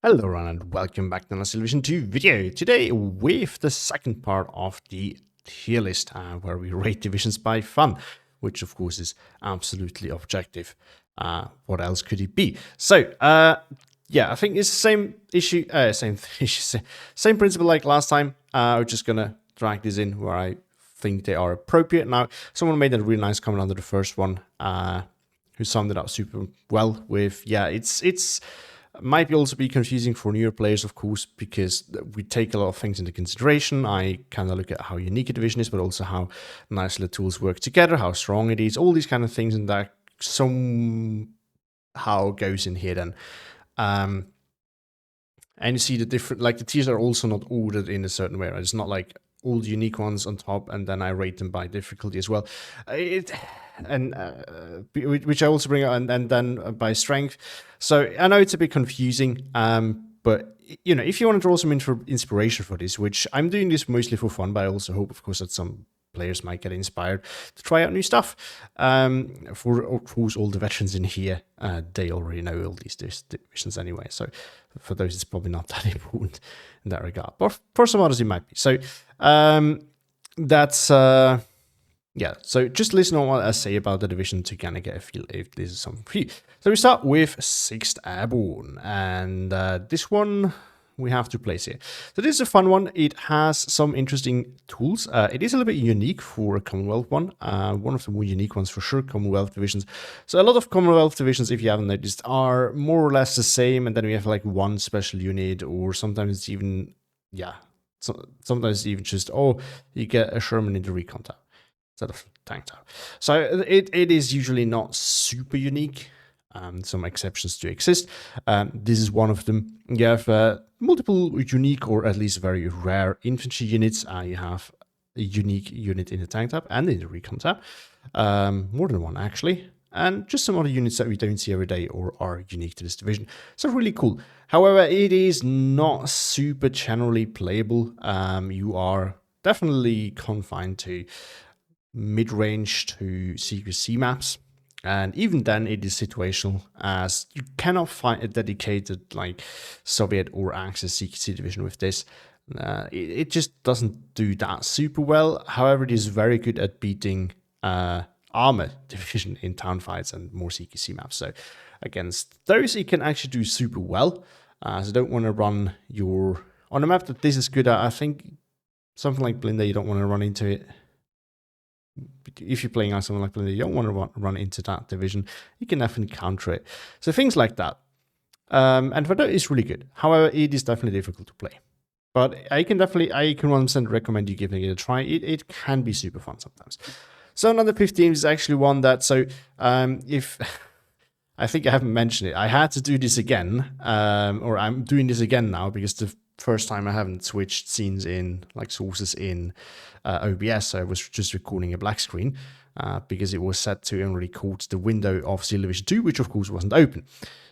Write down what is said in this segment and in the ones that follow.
Hello everyone and welcome back to another Television 2 video. Today with the second part of the tier list where we rate divisions by fun, which of course is absolutely objective. What else could it be? So, yeah, I think it's the same issue, same principle like last time. We're just gonna drag this in where I think they are appropriate. Now, someone made a really nice comment under the first one who summed it up super well with, yeah, it's might be also be confusing for newer players, of course, because we take a lot of things into consideration. I kind of look at how unique a division is, but also how nicely the tools work together, how strong it is, all these kind of things, and that somehow goes in here then. And you see the different, like the tiers are also not ordered in a certain way, right? It's not like all the unique ones on top, and then I rate them by difficulty as well. Which I also bring up, and then by strength. So I know it's a bit confusing, but you know, if you want to draw some inspiration for this, which I'm doing this mostly for fun, but I also hope, of course, that some players might get inspired to try out new stuff. For of course, all the veterans in here, they already know all these divisions anyway. So for those, it's probably not that important in that regard. But for some others, it might be. So that's yeah. So just listen on what I say about the division to kind of get a feel if this is something for you. So we start with 6th Airborne, and this one we have to place here. So this is a fun one. It has some interesting tools. It is a little bit unique for a Commonwealth one. One of the more unique ones for sure, Commonwealth divisions. So a lot of Commonwealth divisions, if you haven't noticed, are more or less the same. And then we have like one special unit, or sometimes it's even, yeah, sometimes even just, oh, you get a Sherman in the recon tower instead of tank tower. So it is usually not super unique. Some exceptions do exist. This is one of them. You have multiple unique or at least very rare infantry units. You have a unique unit in the tank tab and in the recon tab. More than one, actually. And just some other units that we don't see every day or are unique to this division. So really cool. However, it is not super generally playable. You are definitely confined to mid-range to CQC maps. And even then, it is situational, as you cannot find a dedicated like Soviet or Axis CQC division with this. It just doesn't do that super well. However, it is very good at beating armored division in town fights and more CQC maps. So against those, it can actually do super well. So don't want to run your on a map that this is good at. I think something like Blinda, you don't want to run into it. If you're playing on something like Blinda, you don't want to run into that division. You can definitely counter it. So things like that. And for that, it's really good. However, it is definitely difficult to play. But I can 100% recommend you giving it a try. It can be super fun sometimes. So another 15 is actually one that, so if, I think I haven't mentioned it, I had to do this again, or I'm doing this again now because the first time I haven't switched scenes in, like sources in OBS, so I was just recording a black screen because it was set to only record the window of Steel Division 2, which of course wasn't open.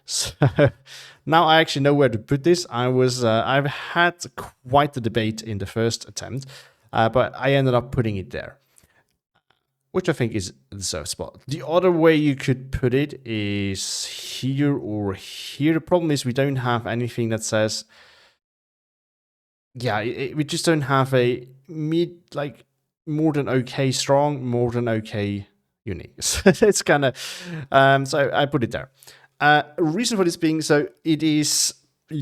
So now I actually know where to put this. I've had quite the debate in the first attempt, but I ended up putting it there, which I think is the deserved spot. The other way you could put it is here or here. The problem is we don't have anything that says, yeah, we just don't have a like more than okay strong, more than okay unique. It's kind of, so I put it there. Reason for this being, so it's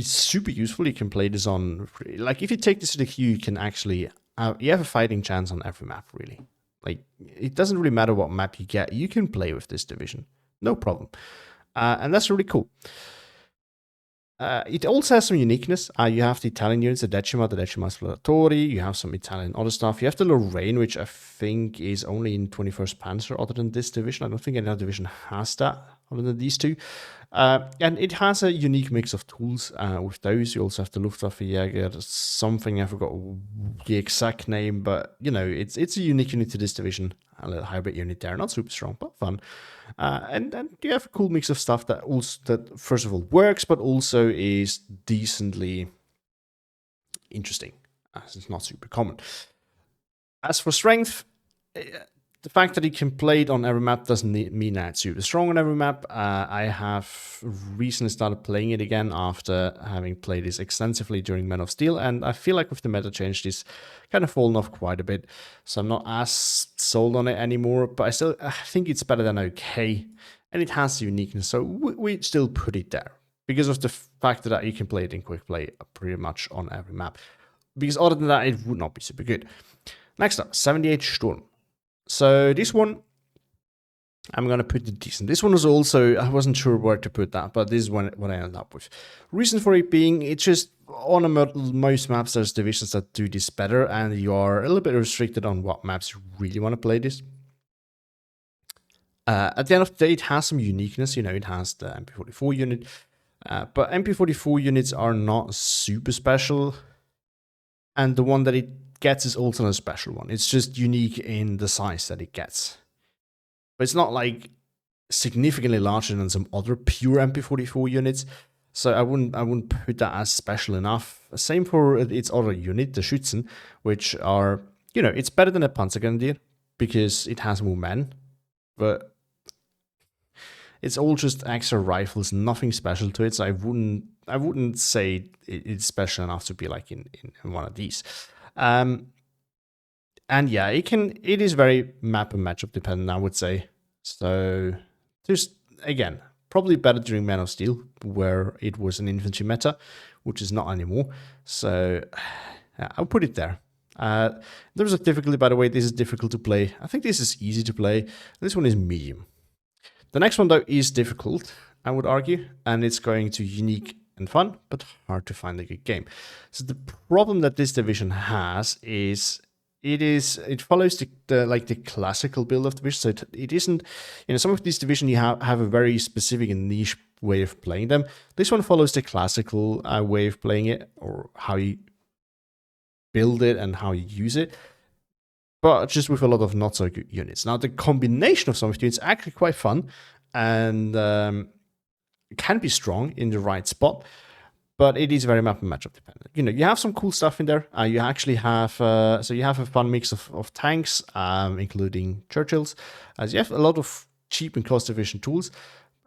super useful. You can play this on, like if you take this to the queue, you can actually, you have a fighting chance on every map, really. Like, it doesn't really matter what map you get, you can play with this division, no problem. And that's really cool. It also has some uniqueness. You have the Italian units, the Decima Esploratori. You have some Italian other stuff. You have the Lorraine, which I think is only in 21st Panzer other than this division. I don't think any other division has that other than these two. And it has a unique mix of tools with those. You also have the Luftwaffe Jäger, something I forgot the exact name, but you know, it's a unique unit to this division. A little hybrid unit there, not super strong, but fun. And you have a cool mix of stuff that also, that first of all works, but also is decently interesting, as it's not super common. As for strength, the fact that it can play it on every map doesn't mean that it's super strong on every map. I have recently started playing it again after having played this extensively during Men of Steel, and I feel like with the meta change, this kind of fallen off quite a bit. So I'm not as sold on it anymore, but I think it's better than okay, and it has uniqueness, so we still put it there because of the fact that you can play it in quick play pretty much on every map. Because other than that, it would not be super good. Next up, 78 Sturm. So this one, I'm going to put it decent. This one was also, I wasn't sure where to put that, but this is what I ended up with. Reason for it being, it's just on most maps, there's divisions that do this better, and you are a little bit restricted on what maps you really want to play this. At the end of the day, it has some uniqueness. You know, it has the MP44 unit, but MP44 units are not super special, and the one that it gets is also a special one. It's just unique in the size that it gets. But it's not like significantly larger than some other pure MP44 units. So I wouldn't put that as special enough. Same for its other unit, the Schützen, which are, you know, it's better than a Panzergrenadier because it has more men. But it's all just extra rifles, nothing special to it. So I wouldn't say it's special enough to be like in one of these. And yeah, it is very map and matchup dependent, I would say. So there's, again, probably better during Men of Steel, where it was an infantry meta, which is not anymore. So yeah, I'll put it there. There's a difficulty, by the way. This is difficult to play. I think this is easy to play. This one is medium. The next one, though, is difficult, I would argue, and it's going to unique and fun, but hard to find a good game. So the problem that this division has is it follows the classical build of division. So it isn't, you know, some of these divisions you have a very specific and niche way of playing them. This one follows the classical way of playing it, or how you build it and how you use it, but just with a lot of not so good units. Now the combination of some of the units is actually quite fun and can be strong in the right spot, but it is very map and matchup dependent. You know, you have some cool stuff in there. You actually have, so you have a fun mix of tanks, including Churchills. As you have a lot of cheap and cost-efficient tools.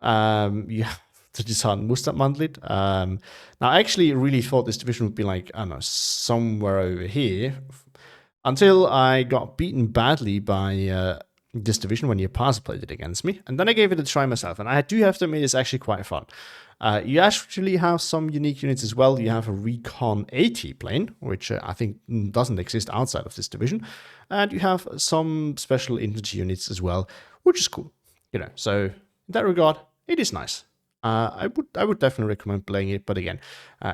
You have the disheartened Mustad-Mandlit. Now, I actually really thought this division would be like, I don't know, somewhere over here, until I got beaten badly by this division when Yapasa played it against me. And then I gave it a try myself. And I do have to admit, it's actually quite fun. You actually have some unique units as well. You have a Recon AT plane, which I think doesn't exist outside of this division. And you have some special infantry units as well, which is cool. You know, so in that regard, it is nice. I would definitely recommend playing it, but again,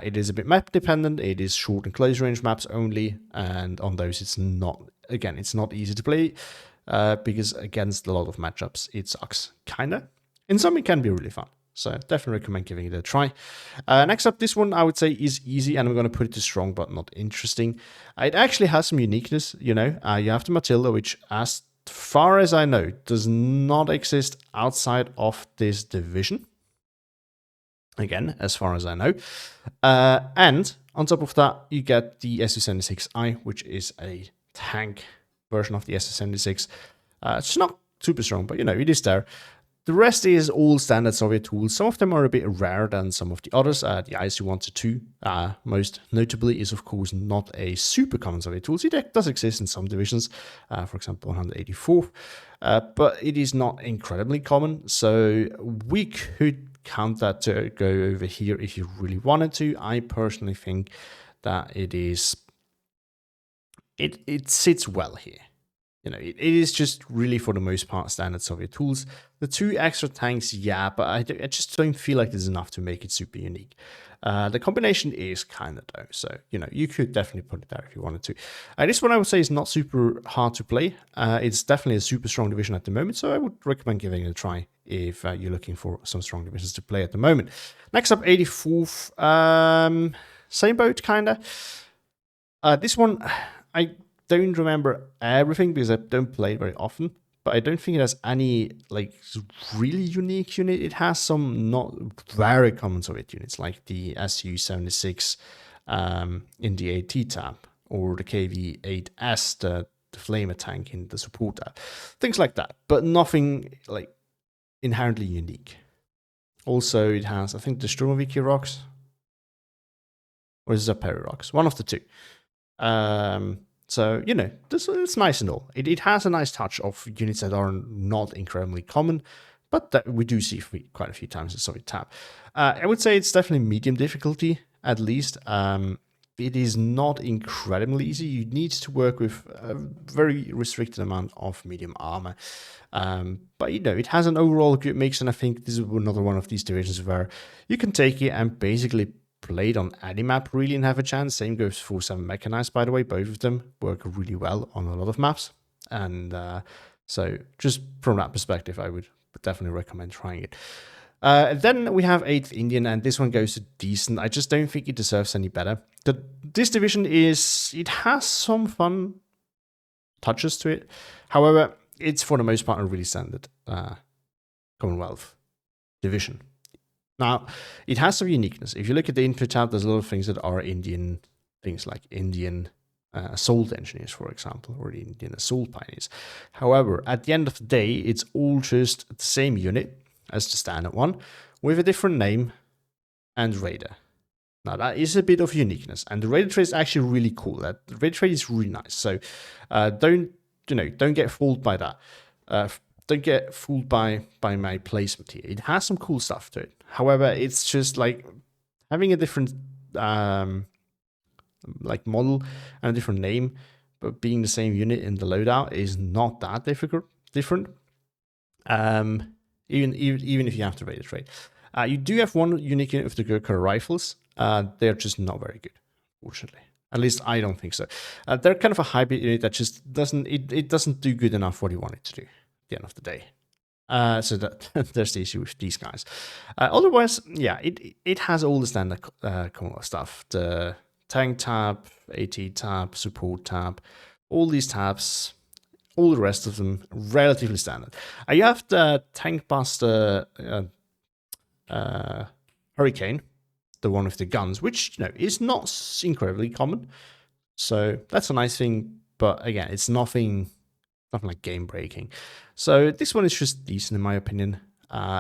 it is a bit map dependent. It is short and close range maps only, and on those it's not easy to play because against a lot of matchups it sucks, kinda. In some it can be really fun, so definitely recommend giving it a try. Next up, this one I would say is easy, and I'm going to put it to strong but not interesting. It actually has some uniqueness, you know. You have the Matilda, which, as far as I know, does not exist outside of this division. Again, as far as I know. And on top of that, you get the Su-76I, which is a tank version of the Su-76. It's not super strong, but you know, it is there. The rest is all standard Soviet tools. Some of them are a bit rarer than some of the others. The ISU-122, most notably, is of course not a super common Soviet tool. It does exist in some divisions, for example, 184th, but it is not incredibly common. So we could count that to go over here if you really wanted to. I personally think that it sits well here. You know, it is just really for the most part standard Soviet tools. The 2 extra tanks, yeah, but I just don't feel like there's enough to make it super unique. The combination is kind of though, so you know, you could definitely put it there if you wanted to. This one I would say is not super hard to play. It's definitely a super strong division at the moment, so I would recommend giving it a try if you're looking for some strong divisions to play at the moment. Next up, 84th, same boat kinda. This one I don't remember everything because I don't play it very often, but I don't think it has any like really unique unit. It has some not very common Soviet units like the Su-76 in the AT tab, or the KV-8S, the the Flamer tank in the support tab. Things like that, but nothing like inherently unique. Also, it has, I think, the Sturmoviki rocks, or is it Zaperi rocks? One of the two. So, you know, it's nice and all. It has a nice touch of units that are not incredibly common, but that we do see quite a few times in Soviet tab. I would say it's definitely medium difficulty, at least. It is not incredibly easy. You need to work with a very restricted amount of medium armor. But, you know, it has an overall good mix, and I think this is another one of these divisions where you can take it and basically play it on any map really and have a chance. Same goes for 7 Mechanized, by the way. Both of them work really well on a lot of maps. And so just from that perspective, I would definitely recommend trying it. Then we have 8th Indian, and this one goes to decent. I just don't think it deserves any better. This division it has some fun touches to it. However, it's for the most part a really standard Commonwealth division. Now, it has some uniqueness. If you look at the info tab, there's a lot of things that are Indian, things like Indian assault engineers, for example, or Indian assault pioneers. However, at the end of the day, it's all just the same unit as the standard one, with a different name and radar. Now, that is a bit of uniqueness, and the radar trait is actually really cool. The radar trait is really nice, so don't get fooled by that. Don't get fooled by my placement here. It has some cool stuff to it. However, it's just like having a different like model and a different name, but being the same unit in the loadout is not that different. Even if you have the radar trait. You do have one unique unit with the Gurkha rifles. They're just not very good, fortunately. At least I don't think so. They're kind of a hybrid unit that just doesn't do good enough what you want it to do at the end of the day. So that there's the issue with these guys. Otherwise, yeah, it has all the standard Commonwealth stuff. The tank tab, AT tab, support tab, all these tabs, all the rest of them relatively standard. You have the Tank Buster Hurricane, the one with the guns, which is not incredibly common. So that's a nice thing, but again, it's nothing like game breaking. So this one is just decent in my opinion.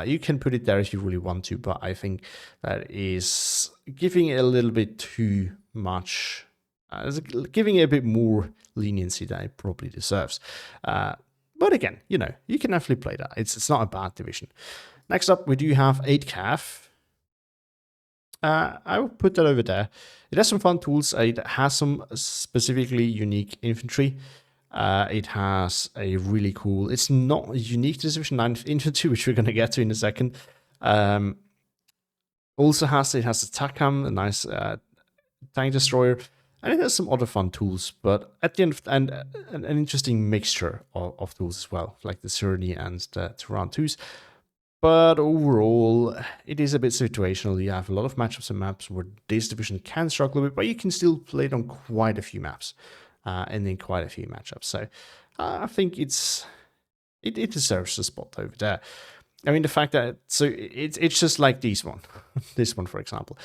You can put it there if you really want to, but I think that is giving it a little bit too much. Giving it a bit more leniency than it probably deserves. But again, you can definitely play that. It's not a bad division. Next up, we do have 8 Cav. I will put that over there. It has some fun tools. It has some specifically unique infantry. It has a really cool, it's not unique to Division 9 infantry, which we're going to get to in a second. Also it has the TACAM, a nice tank destroyer, and it has some other fun tools, but at the end, and an interesting mixture of tools as well, like the Cerny and the Turan 2s. But overall, it is a bit situational. You have a lot of matchups and maps where this division can struggle a bit, but you can still play it on quite a few maps. And in quite a few matchups. So I think it deserves a spot over there. I mean, the fact that, it's just like this one, for example,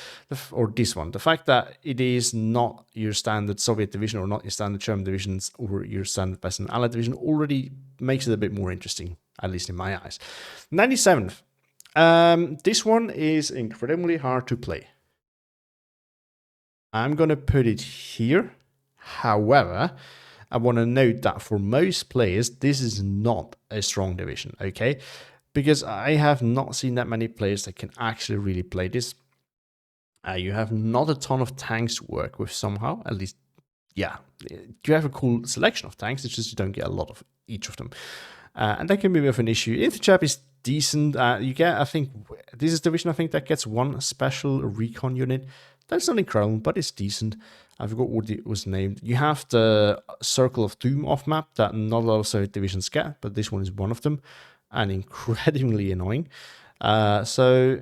or this one. The fact that it is not your standard Soviet division or not your standard German divisions or your standard Western Allied division already makes it a bit more interesting, at least in my eyes. 97th. This one is incredibly hard to play. I'm going to put it here. However, I want to note that for most players, this is not a strong division, okay? Because I have not seen that many players that can actually really play this. You have not a ton of tanks to work with somehow, at least, yeah. You have a cool selection of tanks, it's just you don't get a lot of each of them. And that can be a bit of an issue. Infantry is decent. You get, I think, this is the division, I think, that gets one special recon unit. That's not incredible, but it's decent. I forgot what it was named. You have the Circle of Doom off map that not a lot of Soviet divisions get, but this one is one of them, and incredibly annoying. So,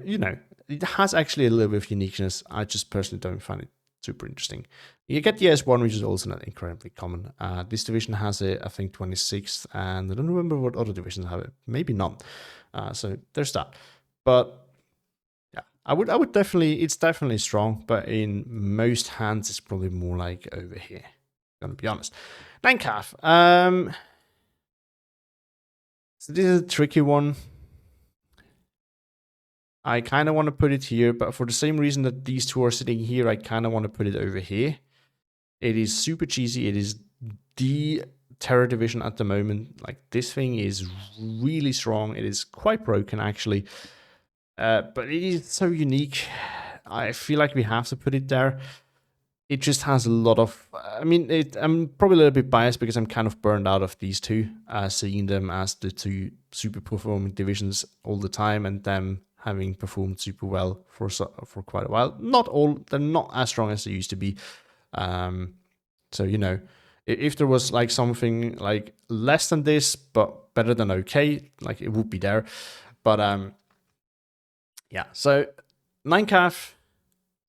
it has actually a little bit of uniqueness. I just personally don't find it super interesting. You get the S1, which is also not incredibly common. This division has it, I think, 26th, and I don't remember what other divisions have it. Maybe none. So there's that. But I would definitely, it's definitely strong, but in most hands, it's probably more like over here, gonna be honest. 9 calf. So this is a tricky one. I kind of want to put it here, but for the same reason that these two are sitting here, I kind of want to put it over here. It is super cheesy. It is the Terror division at the moment. Like, this thing is really strong. It is quite broken, actually. But it is so unique. I feel like we have to put it there. It just has a lot of... I mean, I'm probably a little bit biased because I'm kind of burned out of these two, seeing them as the two super performing divisions all the time, and them having performed super well for quite a while. Not all... They're not as strong as they used to be. So, you know, if there was like something like less than this, but better than okay, like, it would be there. But yeah, so 9calf,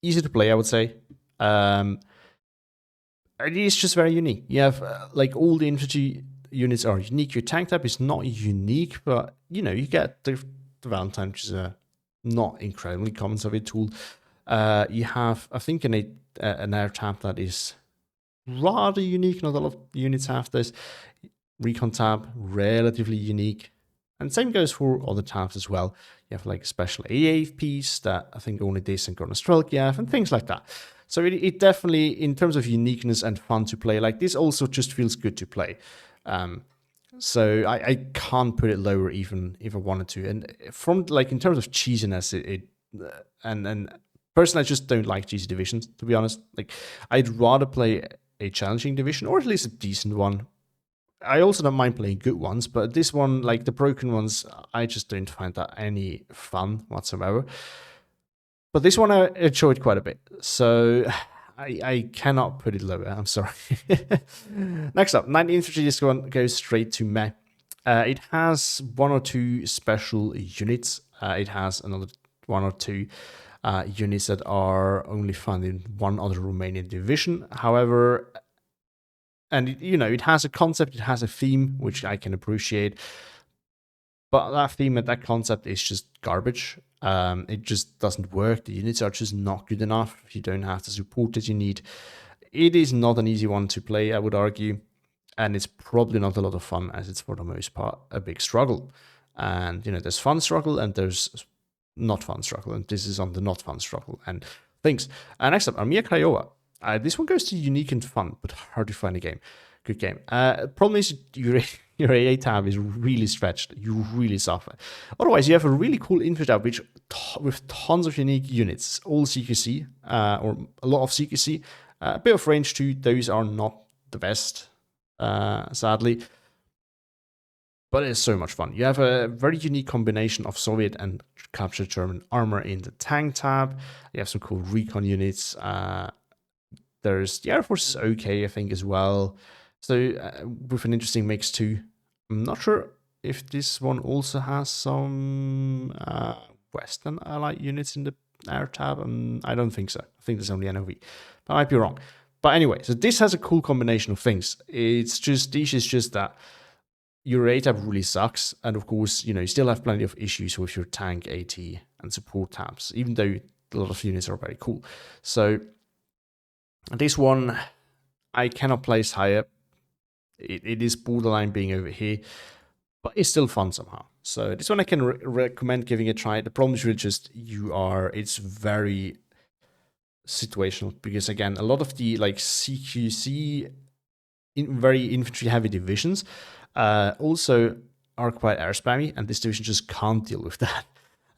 easy to play, I would say. It is just very unique. You have like all the infantry units are unique. Your tank type is not unique, but you know, you get the Valentine, which is a not incredibly common Soviet tool. You have, I think, an air tab that is rather unique. Not a lot of units have this. Recon tab, relatively unique. And same goes for other tabs as well. You have like a special AA piece that I think only this and Gorna Strelki have, and things like that. So it definitely, in terms of uniqueness and fun to play, like, this also just feels good to play. So I can't put it lower even if I wanted to. And from, like, in terms of cheesiness, and personally, I just don't like cheesy divisions, to be honest. Like, I'd rather play a challenging division, or at least a decent one. I also don't mind playing good ones, but this one, like the broken ones, I just don't find that any fun whatsoever. But this one I enjoyed quite a bit, so I cannot put it lower. I'm sorry. Next up, 9 infantry. This one goes straight to meh. It has 1 or 2 special units. It has another 1 or 2 units that are only found in one other Romanian division. However, and, you know, it has a concept, it has a theme, which I can appreciate. But that theme and that concept is just garbage. It just doesn't work. The units are just not good enough. You don't have the support that you need. It is not an easy one to play, I would argue. And it's probably not a lot of fun, as it's for the most part a big struggle. And, you know, there's fun struggle and there's not fun struggle. And this is on the not fun struggle and things. Next up, Armia Craiova. This one goes to unique and fun, but hard to find a game. Good game. Problem is your AA tab is really stretched. You really suffer. Otherwise, you have a really cool info tab with tons of unique units, all CQC, or a lot of CQC. A bit of range too. Those are not the best, sadly. But it's so much fun. You have a very unique combination of Soviet and captured German armor in the tank tab. You have some cool recon units. There's the Air Force is okay, I think, as well. So with an interesting mix too. I'm not sure if this one also has some Western Allied units in the air tab. I don't think so. I think there's only NOV. I might be wrong. But anyway, so this has a cool combination of things. It's just that your A tab really sucks. And of course, you know, you still have plenty of issues with your tank, AT, and support tabs, even though a lot of units are very cool. So this one, I cannot place higher. It is borderline being over here, but it's still fun somehow. So this one I can recommend giving a try. The problem is really just it's very situational, because again, a lot of the like CQC very infantry heavy divisions also are quite air spammy, and this division just can't deal with that.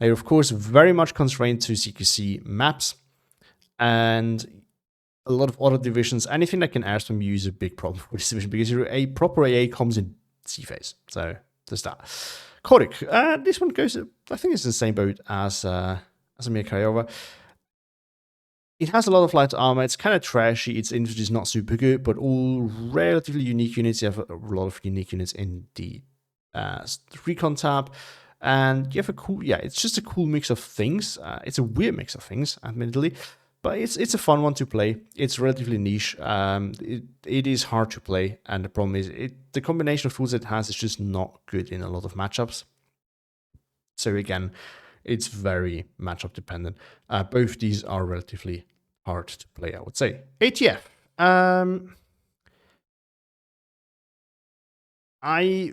They're of course very much constrained to CQC maps, and a lot of other divisions, anything that can air spam you is a big problem for this division, because a proper AA comes in C phase. So there's that. Kodik, this one goes, I think it's the same boat as Armia Craiova. It has a lot of light armor. It's kind of trashy. Its infantry is not super good, but all relatively unique units. You have a lot of unique units in the recon tab. And you have a cool, it's just a cool mix of things. It's a weird mix of things, admittedly. But it's a fun one to play. It's relatively niche. It is hard to play, and the problem is the combination of tools it has is just not good in a lot of matchups. So again, it's very matchup dependent. Both these are relatively hard to play, I would say. ATF. I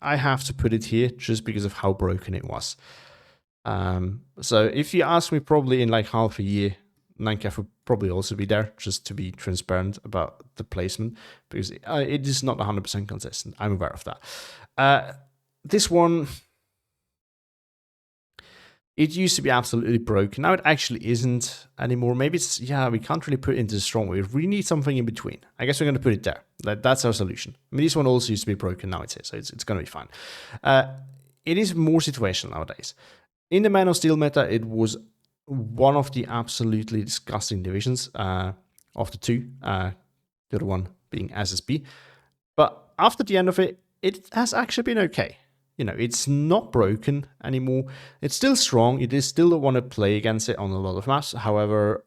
have to put it here just because of how broken it was. So if you ask me, probably in like half a year, 9Cav would probably also be there, just to be transparent about the placement, because it is not 100% consistent. I'm aware of that. This one, it used to be absolutely broken. Now it actually isn't anymore. Maybe it's, yeah, we can't really put it into the strong way. We need something in between. I guess we're going to put it there. That's our solution. I mean, this one also used to be broken. Now it's here, so it's going to be fine. It is more situational nowadays. In the Man of Steel meta, it was one of the absolutely disgusting divisions of the two, the other one being SSB. But after the end of it, it has actually been okay. You know, it's not broken anymore. It's still strong. It is still want to play against it on a lot of maps. However,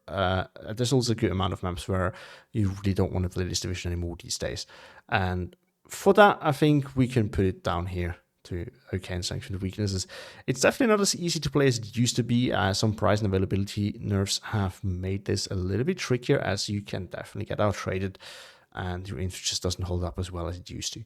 there's also a good amount of maps where you really don't want to play this division anymore these days. And for that, I think we can put it down here to okay and sanctioned weaknesses. It's definitely not as easy to play as it used to be. Some price and availability nerfs have made this a little bit trickier, as you can definitely get out traded and your info just doesn't hold up as well as it used to.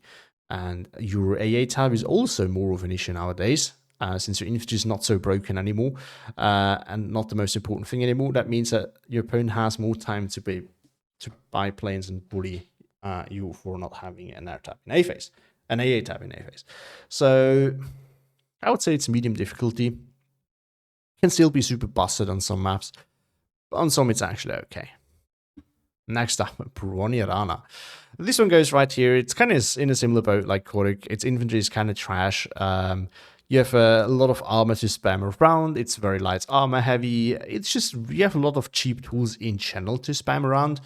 And your AA tab is also more of an issue nowadays, since your infantry is not so broken anymore and not the most important thing anymore. That means that your opponent has more time to buy planes and bully you for not having an air tab in A phase, an AA tab in A phase. So I would say it's medium difficulty. Can still be super busted on some maps, but on some it's actually okay. Next up, Bronyarana. This one goes right here. It's kind of in a similar boat like Koruk. Its infantry is kind of trash. You have a lot of armor to spam around. It's very light armor heavy. It's just, you have a lot of cheap tools in general to spam around.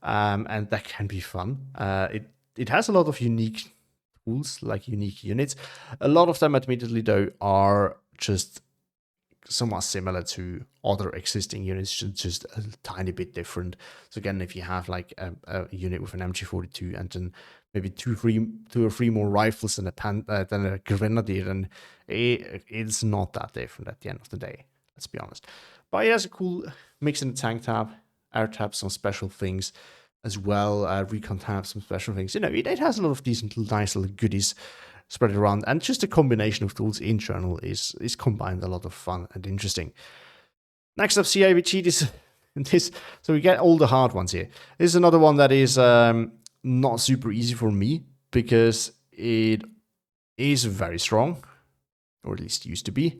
And that can be fun. It has a lot of unique tools, like unique units. A lot of them, admittedly, though, are just somewhat similar to other existing units, just a tiny bit different. So again, if you have like a unit with an MG42 and then maybe two or three more rifles than a grenadier, then it's not that different at the end of the day. Let's be honest. But it has a cool mix in the tank tab, air tab, some special things as well. Recon tab, some special things. You know, it has a lot of decent, nice little goodies spread it around, and just a combination of tools in general is combined a lot of fun and interesting. Next up, CIBG. This, so we get all the hard ones here. This is another one that is not super easy for me because it is very strong, or at least used to be.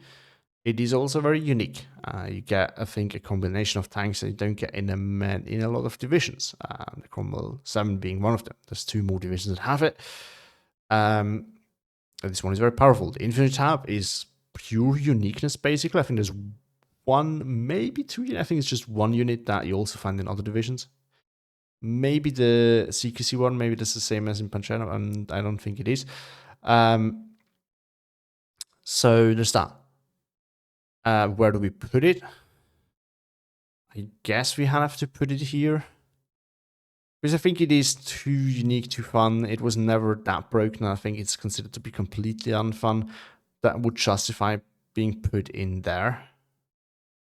It is also very unique. You get, I think, a combination of tanks that you don't get in a lot of divisions. The Cromwell 7 being one of them. There's 2 more divisions that have it. This one is very powerful. The Infinite Tab is pure uniqueness, basically. I think there's 1, maybe 2. I think it's just 1 unit that you also find in other divisions. Maybe the CQC one, maybe that's the same as in Panchano, and I don't think it is. So there's that. Where do we put it? I guess we have to put it here. Because I think it is too unique, too fun. It was never that broken. I think it's considered to be completely unfun. That would justify being put in there.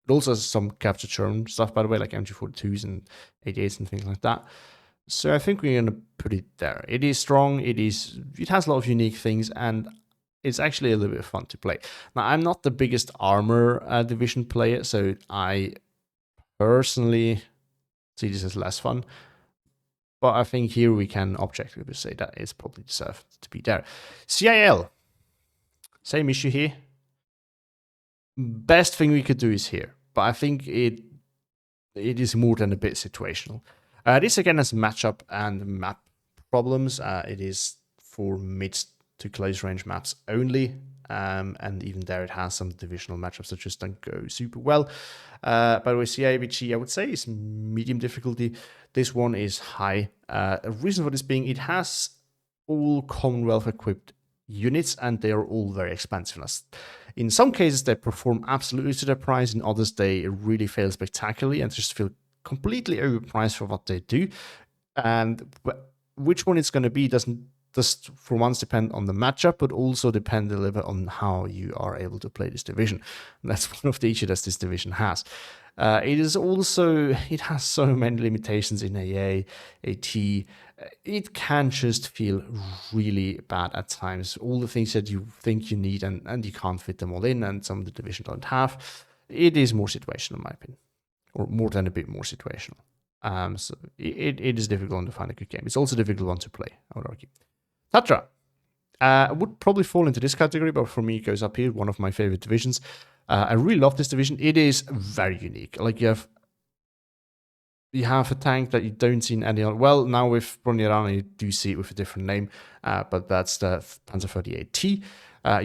It also has some capture churn stuff, by the way, like MG42s and 88s and things like that. So I think we're going to put it there. It is strong. It has a lot of unique things, and it's actually a little bit fun to play. Now, I'm not the biggest armor division player, so I personally see this as less fun. But I think here we can objectively say that it's probably deserved to be there. CIL, same issue here. Best thing we could do is here, but I think it is more than a bit situational. This again has matchup and map problems. It is for mid to close range maps only, and even there it has some divisional matchups that just don't go super well. By the way, CIBG, I would say, is medium difficulty. This one is high. A reason for this being, it has all Commonwealth equipped units, and they are all very expensive. In some cases, they perform absolutely to their price. In others, they really fail spectacularly and just feel completely overpriced for what they do. And which one it's going to be doesn't just for once depend on the matchup, but also depend a little bit on how you are able to play this division. And that's one of the issues that this division has. It has so many limitations in AA, AT. It can just feel really bad at times. All the things that you think you need and you can't fit them all in, and some of the division don't have. It is more situational, in my opinion, or more than a bit more situational. So it is difficult to find a good game. It's also a difficult one to play, I would argue. Tatra would probably fall into this category, but for me, it goes up here. One of my favorite divisions. I really love this division. It is very unique. Like you have a tank that you don't see in any other. Well, now with Bronyarana, you do see it with a different name, but that's the Panzer 38T.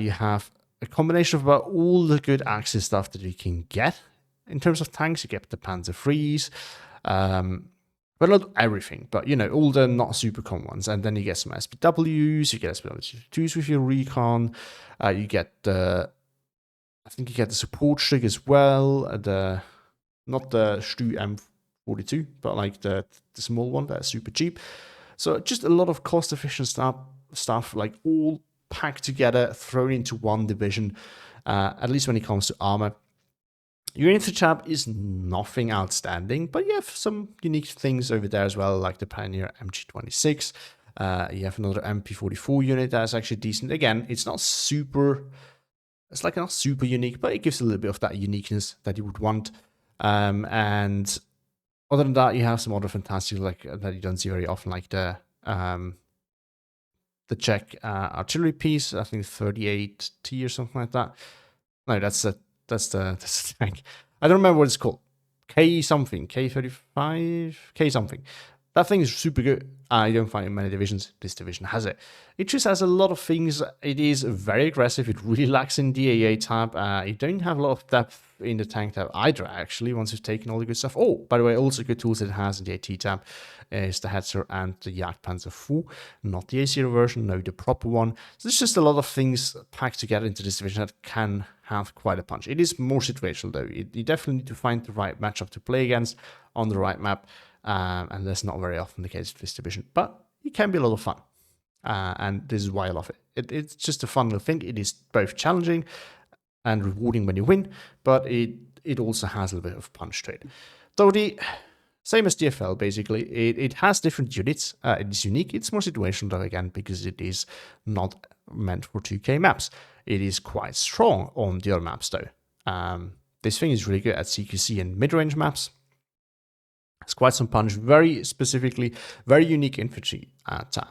You have a combination of about all the good Axis stuff that you can get in terms of tanks. You get the Panzer IIIs, but not everything, but all the not super common ones. And then you get some SPWs, you get SPW2s with your recon, you get I think you get the support Stück as well, not the Stu M42, but like the small one that's super cheap. So just a lot of cost-efficient stuff, like all packed together, thrown into one division, at least when it comes to armor. Your infantry tab is nothing outstanding, but you have some unique things over there as well, like the Pioneer MG26. You have another MP44 unit that's actually decent. Again, it's not super unique, but it gives a little bit of that uniqueness that you would want. And other than that, you have some other fantastic that you don't see very often, like the Czech artillery piece. I think 38T or something like that. No, that's the tank. I don't remember what it's called. K something, K35, K something. That thing is super good. You don't find it in many divisions. This division has it. It just has a lot of things. It is very aggressive. It really lacks in the AA tab. You don't have a lot of depth in the tank tab either, actually, once you've taken all the good stuff. Oh, by the way, also good tools it has in the AT tab is the Hetzer and the Jagdpanzer IV. Not the A0 version, no, the proper one. So there's just a lot of things packed together into this division that can have quite a punch. It is more situational, though. You definitely need to find the right matchup to play against on the right map. And that's not very often the case with this division, but it can be a lot of fun. And this is why I love it. It's just a fun little thing. It is both challenging and rewarding when you win, but it also has a little bit of punch to it. So the same as DFL, basically, it has different units. It is unique. It's more situational, though, again, because it is not meant for 2K maps. It is quite strong on the other maps, though. This thing is really good at CQC and mid-range maps. It's quite some punch, very specifically, very unique infantry tab.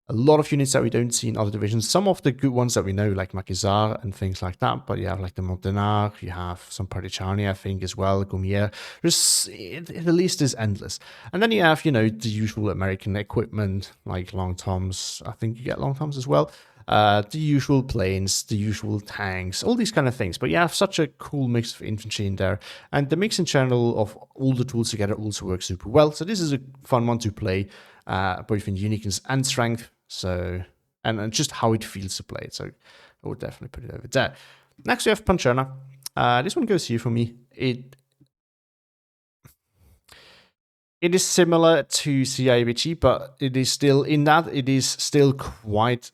A lot of units that we don't see in other divisions. Some of the good ones that we know, like Maquisard and things like that. But you have like the Montenard, you have some Partigiani, I think, as well, Gaumier. The list is endless. And then you have, the usual American equipment, like Long Toms. I think you get Long Toms as well. The usual planes, the usual tanks, all these kind of things. But you have such a cool mix of infantry in there. And the mix in general of all the tools together also works super well. So this is a fun one to play, both in uniqueness and strength. So, and just how it feels to play it. So I would definitely put it over there. Next we have Pancerna. This one goes here for me. It is similar to CIBG, but it is still, in that, it is still quite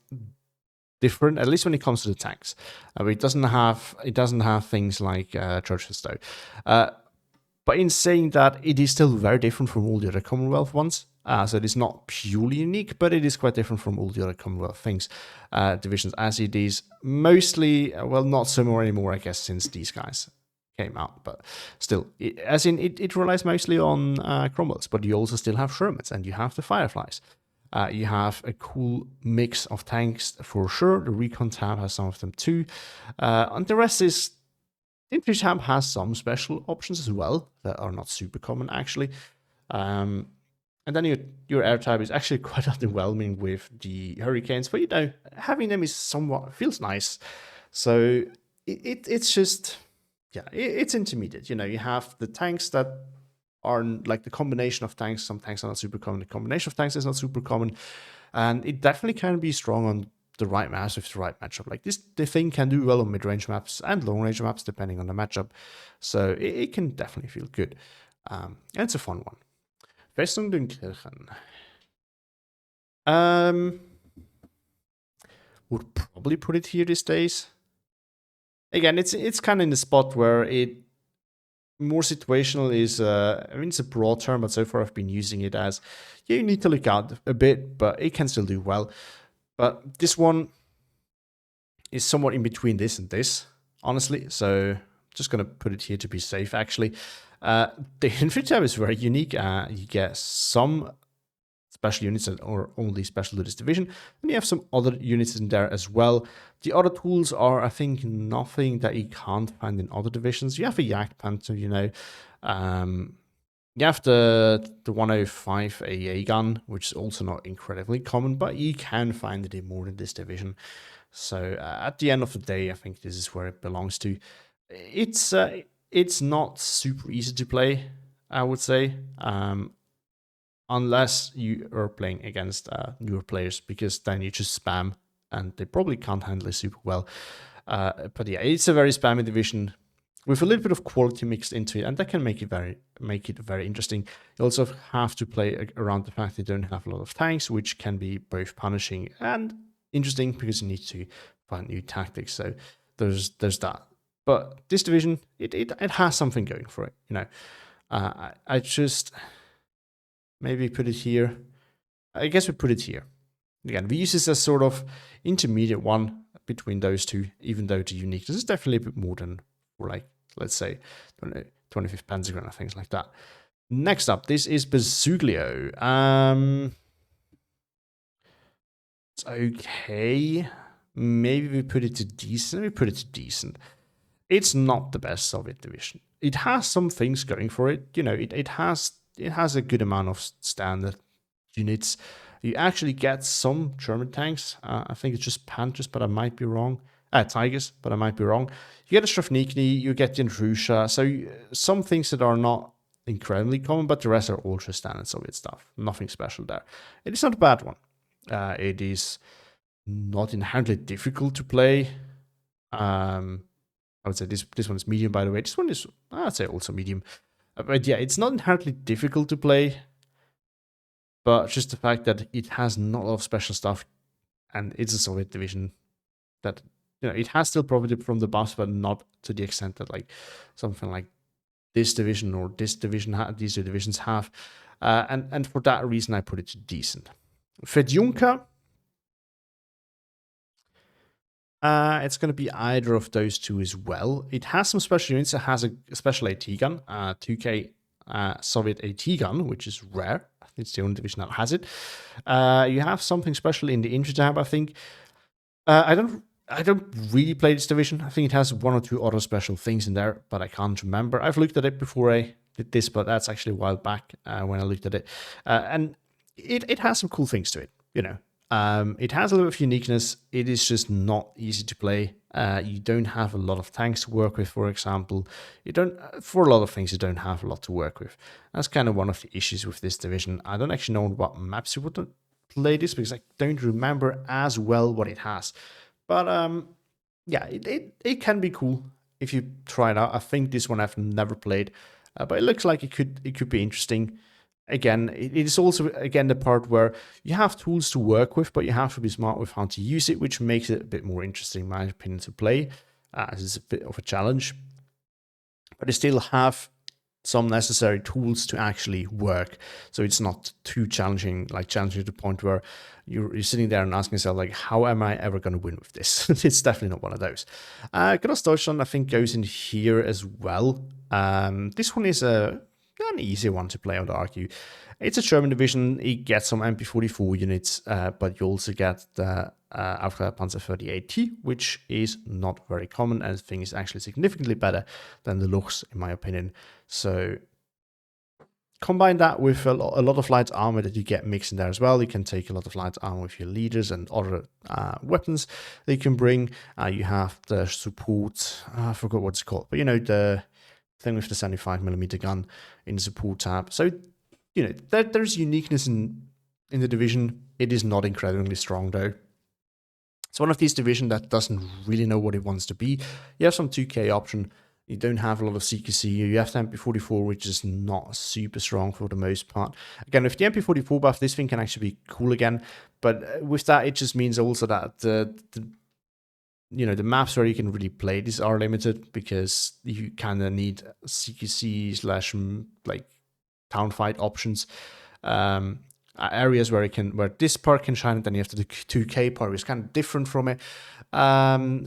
different, at least when it comes to the tanks. It doesn't have things like churches, though. But in saying that, it is still very different from all the other Commonwealth ones. So it is not purely unique, but it is quite different from all the other Commonwealth things, divisions, as it is mostly, well, not so more anymore, I guess, since these guys came out. But still, it relies mostly on Cromwells, but you also still have Shermans, and you have the Fireflies. You have a cool mix of tanks for sure. The Recon tab has some of them too. And the rest is, the Infantry tab has some special options as well that are not super common, actually. And then your air tab is actually quite underwhelming with the Hurricanes, but having them is somewhat feels nice. So it's just, it's intermediate. You have the tanks that are like the combination of tanks. Some tanks are not super common. The combination of tanks is not super common, and it definitely can be strong on the right maps with the right matchup. Like this, the thing can do well on mid-range maps and long-range maps depending on the matchup. So it can definitely feel good, and it's a fun one. Festung Dünkirchen. Would probably put it here these days. Again, it's kind of in the spot where more situational is, I mean, it's a broad term, but so far I've been using it as, yeah, you need to look out a bit, but it can still do well. But this one is somewhat in between this and this, honestly. So just going to put it here to be safe, actually. The infantry tab is very unique. You get some special units that are only special to this division, and you have some other units in there as well. The other tools are, I think, nothing that you can't find in other divisions. You have a Jagdpanther, you know. You have the 105 AA gun, which is also not incredibly common, but you can find it in more than this division. So at the end of the day, I think this is where it belongs to. It's not super easy to play, I would say, unless you are playing against newer players, because then you just spam and they probably can't handle it super well. But yeah, it's a very spammy division with a little bit of quality mixed into it, and that can make it very interesting. You also have to play around the fact they don't have a lot of tanks, which can be both punishing and interesting because you need to find new tactics. So there's that. But this division, it has something going for it, you know. I just maybe put it here. I guess we put it here. Again, we use this as sort of intermediate one between those two, even though the uniqueness is definitely a bit more than, like, let's say, 25th Pentagon or things like that. Next up, this is Bersaglio. It's okay. Maybe we put it to decent. We put it to decent. It's not the best Soviet division. It has some things going for it. You know, it has a good amount of standard units. You actually get some German tanks. I think it's just Panthers, but I might be wrong. Tigers, but I might be wrong. You get a Strafnikny, you get the Andrusha. So some things that are not incredibly common, but the rest are ultra standard Soviet stuff. Nothing special there. It is not a bad one. It is not inherently difficult to play. I would say this one is medium, by the way. This one is, I'd say, also medium. But yeah, it's not inherently difficult to play, but just the fact that it has not a lot of special stuff, and it's a Soviet division that, you know, it has still profited from the buffs, but not to the extent that like something like this division or this division, these two divisions have. And for that reason, I put it to decent. Fedjunka, it's going to be either of those two as well. It has some special units. It has a special AT gun, 2K Soviet AT gun, which is rare. It's the only division that has it. You have something special in the infantry tab, I think. I don't really play this division. I think it has one or two other special things in there, but I can't remember. I've looked at it before I did this, but that's actually a while back when I looked at it. And it has some cool things to it, you know. It has a little bit of uniqueness. It is just not easy to play. You don't have a lot of tanks to work with, for example. You don't, for a lot of things, you don't have a lot to work with. That's kind of one of the issues with this division. I don't actually know what maps you would play this because I don't remember as well what it has. But yeah, it can be cool if you try it out. I think this one I've never played, but it looks like it could be interesting. Again, it is also, again, the part where you have tools to work with, but you have to be smart with how to use it, which makes it a bit more interesting, in my opinion, to play, as it's a bit of a challenge. But you still have some necessary tools to actually work, so it's not too challenging, like challenging to the point where you're sitting there and asking yourself, like, how am I ever going to win with this? It's definitely not one of those. Gross Deutschland, I think, goes in here as well. This one is an easy one to play, I would argue. It's a German division. You get some MP44 units, but you also get the Panzer 38T, which is not very common, and I think is actually significantly better than the Luchs, in my opinion. So combine that with a lot of light armor that you get mixed in there as well. You can take a lot of light armor with your leaders and other weapons that you can bring. You have the support, I forgot what it's called, but you know, the thing with the 75mm gun in the support tab. So, you know, there's uniqueness in the division. It is not incredibly strong, though. It's one of these divisions that doesn't really know what it wants to be. You have some 2K option. You don't have a lot of CQC. You have the MP44, which is not super strong for the most part. Again, with the MP44 buff, this thing can actually be cool again. But with that, it just means also that the the maps where you can really play these are limited because you kind of need CQC slash like town fight options. Areas where this part can shine, and then you have the 2K part, which is kind of different from it.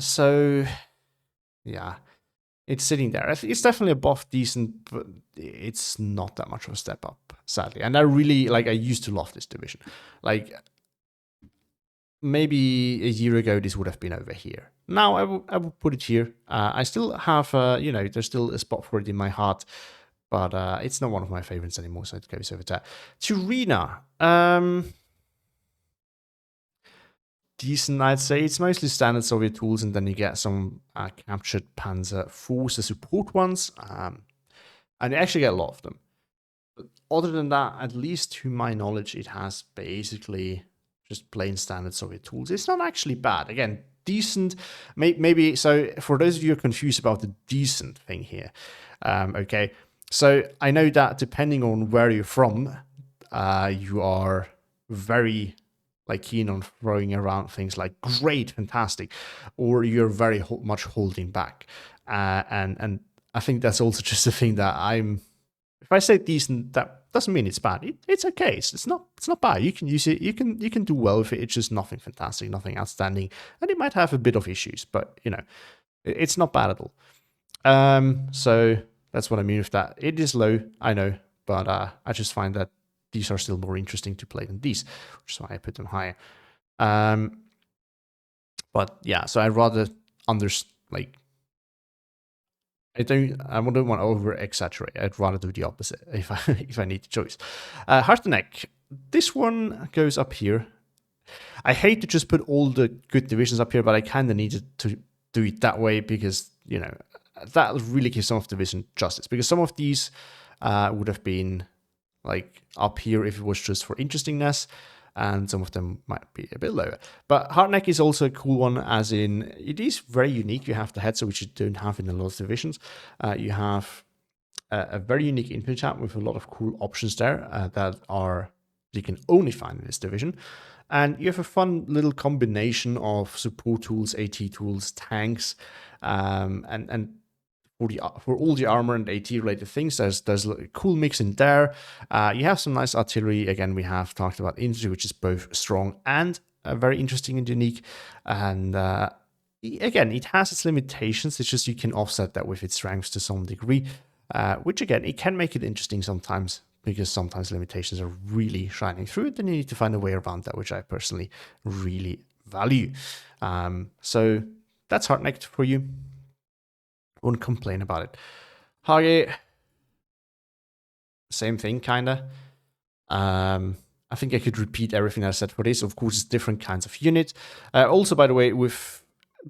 So yeah, it's sitting there. It's definitely above decent, but it's not that much of a step up, sadly. And I used to love this division. Like, maybe a year ago, this would have been over here. Now I will put it here. I still have, there's still a spot for it in my heart, but it's not one of my favorites anymore, so it goes over there. Turina. Decent, I'd say. It's mostly standard Soviet tools, and then you get some captured Panzer IVs, the support ones, and you actually get a lot of them. But other than that, at least to my knowledge, it has basically just plain standard Soviet tools. It's not actually bad. Again, decent, maybe. So for those of you who are confused about the decent thing here, okay. So I know that depending on where you're from, you are very keen on throwing around things like great, fantastic, or you're very much holding back. And I think that's also just a thing that if I say decent, that doesn't mean it's bad. It's okay. It's not bad. You can use it. You can do well with it. It's just nothing fantastic, nothing outstanding, and it might have a bit of issues, but it's not bad at all. So that's what I mean with that. It is low, I know, but I just find that these are still more interesting to play than these, which is why I put them higher. But yeah, so I'd rather I don't want to over exaggerate. I'd rather do the opposite if I need the choice. Harteneck. This one goes up here. I hate to just put all the good divisions up here, but I kind of needed to do it that way because that really gives some of the division justice. Because some of these would have been up here if it was just for interestingness, and some of them might be a bit lower. But Hardneck is also a cool one, as in it is very unique. You have the headset, which you don't have in a lot of divisions. You have a very unique input chat with a lot of cool options there that you can only find in this division. And you have a fun little combination of support tools, AT tools, tanks, and for all the armor and AT related things, there's a cool mix in there. You have some nice artillery. Again, we have talked about infantry, which is both strong and very interesting and unique. And again, it has its limitations. It's just you can offset that with its strengths to some degree, which again, it can make it interesting sometimes, because sometimes limitations are really shining through. Then you need to find a way around that, which I personally really value. So that's Hardneck for you. Won't complain about it. Hage, same thing, kinda. I think I could repeat everything I said for this. Of course, it's different kinds of units. Also, by the way, with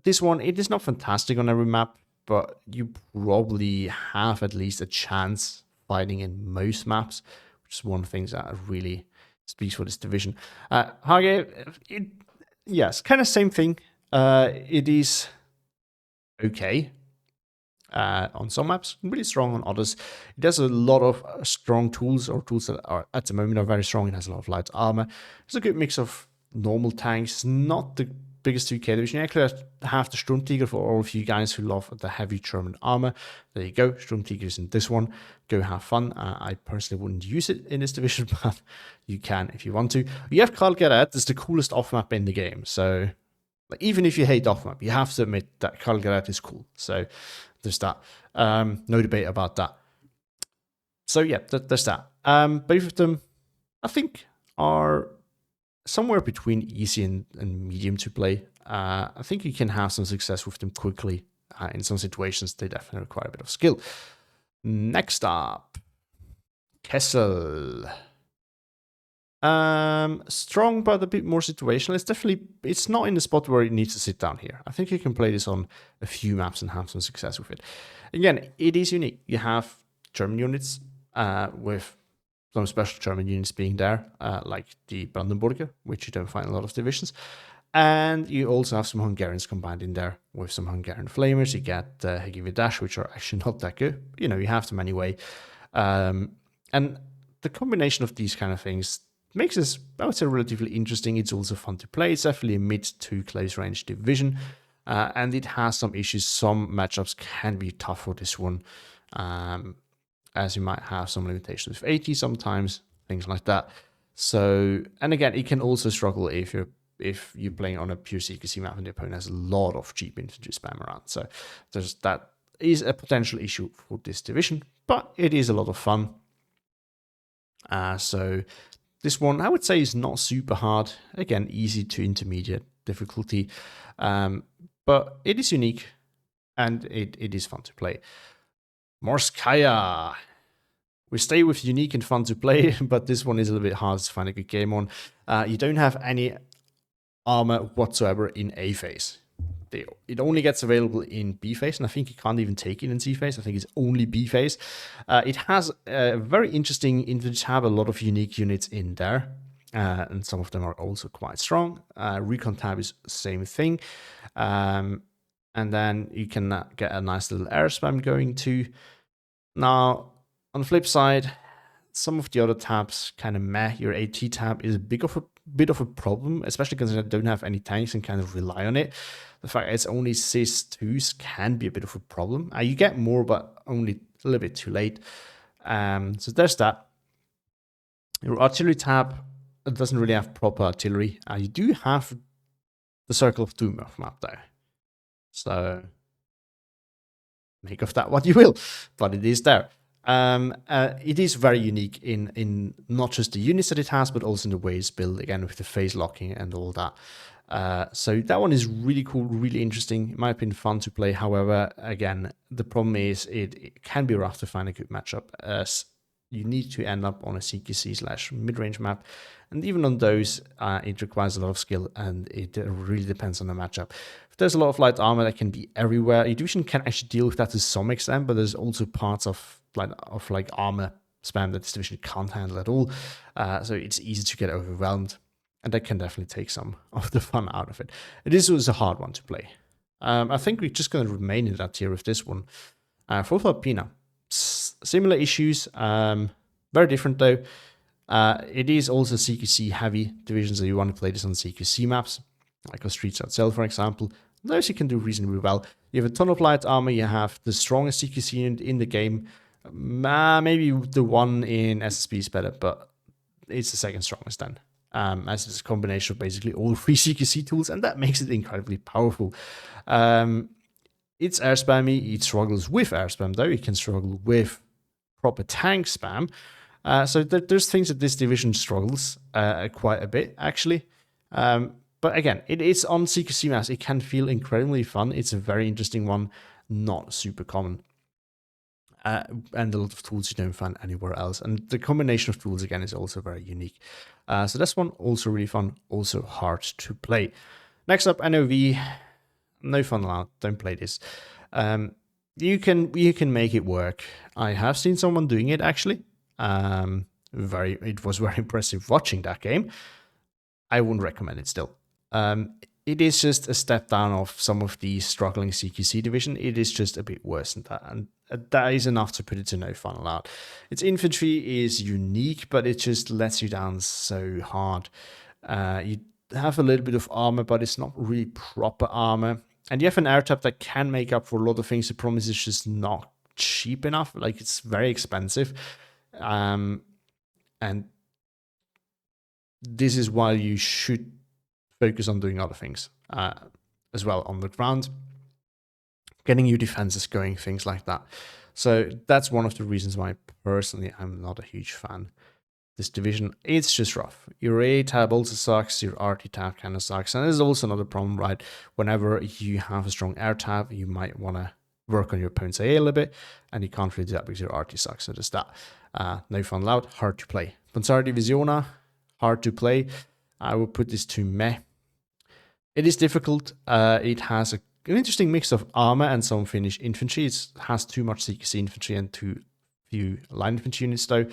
this one, it is not fantastic on every map, but you probably have at least a chance fighting in most maps, which is one of the things that really speaks for this division. Hage, yes, kind of same thing. It is okay. On some maps, really strong on others. It has a lot of strong tools, or tools that are at the moment are very strong. It has a lot of light armor. It's a good mix of normal tanks, not the biggest 2K division. You actually have the Sturmtiger for all of you guys who love the heavy German armor. There you go, Sturmtiger is in this one. Go have fun. I personally wouldn't use it in this division, but you can if you want to. You have Karl Gerät. It's the coolest off map in the game. So even if you hate off map, you have to admit that Karl Gerät is cool. So there's that. No debate about that. So yeah, there's that. Both of them, I think, are somewhere between easy and medium to play. I think you can have some success with them quickly. In some situations, they definitely require a bit of skill. Next up, Kessel. Strong, but a bit more situational. It's not in the spot where it needs to sit down here. I think you can play this on a few maps and have some success with it. Again, it is unique. You have German units with some special German units being there, like the Brandenburger, which you don't find in a lot of divisions. And you also have some Hungarians combined in there with some Hungarian flamers. You get Hegevadash, which are actually not that good. You have them anyway. And the combination of these kind of things makes this, I would say, relatively interesting. It's also fun to play. It's definitely a mid to close range division. and it has some issues. Some matchups can be tough for this one, as you might have some limitations with AT sometimes, things like that. So, and again, it can also struggle if you're playing on a pure CQC map and the opponent has a lot of cheap infantry spam around. So that is a potential issue for this division, but it is a lot of fun. So this one, I would say, is not super hard. Again, easy to intermediate difficulty, but it is unique and it is fun to play. Morskaya. We stay with unique and fun to play, but this one is a little bit hard to find a good game on. You don't have any armor whatsoever in A phase. It only gets available in B phase, and I think you can't even take it in C phase. I think it's only B phase. It has a very interesting infantry tab, a lot of unique units in there, and some of them are also quite strong. Recon tab is the same thing. And then you can get a nice little air spam going too. Now, on the flip side, some of the other tabs kind of meh. Your AT tab is a bit of a problem, especially because I don't have any tanks and kind of rely on it. The fact it's only CIS2s can be a bit of a problem. You get more, but only a little bit too late. So there's that. Your artillery tab doesn't really have proper artillery. You do have the Circle of Doom map though. So make of that what you will, but it is there. It is very unique in not just the units that it has, but also in the way it's built, again, with the phase locking and all that. So that one is really cool, really interesting. It might have been fun to play. However, again, the problem is it can be rough to find a good matchup, as you need to end up on a CQC / mid-range map. And even on those, it requires a lot of skill, and it really depends on the matchup. If there's a lot of light armor that can be everywhere, your division can actually deal with that to some extent, but there's also parts of armor spam that this division can't handle at all. So it's easy to get overwhelmed, and that can definitely take some of the fun out of it. It is a hard one to play. I think we're just going to remain in that tier with this one. For Filipina, similar issues, very different though. It is also CQC heavy division, so you want to play this on CQC maps, like a Streets Out for example. Those you can do reasonably well. You have a ton of light armor, you have the strongest CQC unit in the game. Maybe the one in SSB is better, but it's the second strongest then. As it's a combination of basically all 3 CQC tools, and that makes it incredibly powerful. It's air spammy, it struggles with air spam though, it can struggle with proper tank spam. So there's things that this division struggles quite a bit, actually. But again, it's on CQC maps. It can feel incredibly fun. It's a very interesting one, not super common. And a lot of tools you don't find anywhere else. And the combination of tools, again, is also very unique. So this one, also really fun, also hard to play. Next up, NOV. No fun allowed. Don't play this. You can make it work. I have seen someone doing it, actually. It was very impressive watching that game. I wouldn't recommend it still. It is just a step down of some of the struggling CQC division. It is just a bit worse than that, and that is enough to put it to no fun allowed. Its infantry is unique, but it just lets you down so hard. You have a little bit of armor, but it's not really proper armor. And you have an air tab that can make up for a lot of things. The problem is it's just not cheap enough. Like, it's very expensive. And this is why you should focus on doing other things as well on the ground, getting your defenses going, things like that. So that's one of the reasons why personally I'm not a huge fan. This division, it's just rough. Your A tab also sucks, your RT tab kind of sucks, and there's also another problem, right? Whenever you have a strong air tab, you might want to work on your opponent's A a little bit, and you can't really do that because your RT sucks. So there's that. No fun allowed, hard to play. Panzer Divisiona, hard to play. I will put this to meh. It is difficult. It has an interesting mix of armor and some Finnish infantry. It has too much CQC infantry and too few line infantry units though.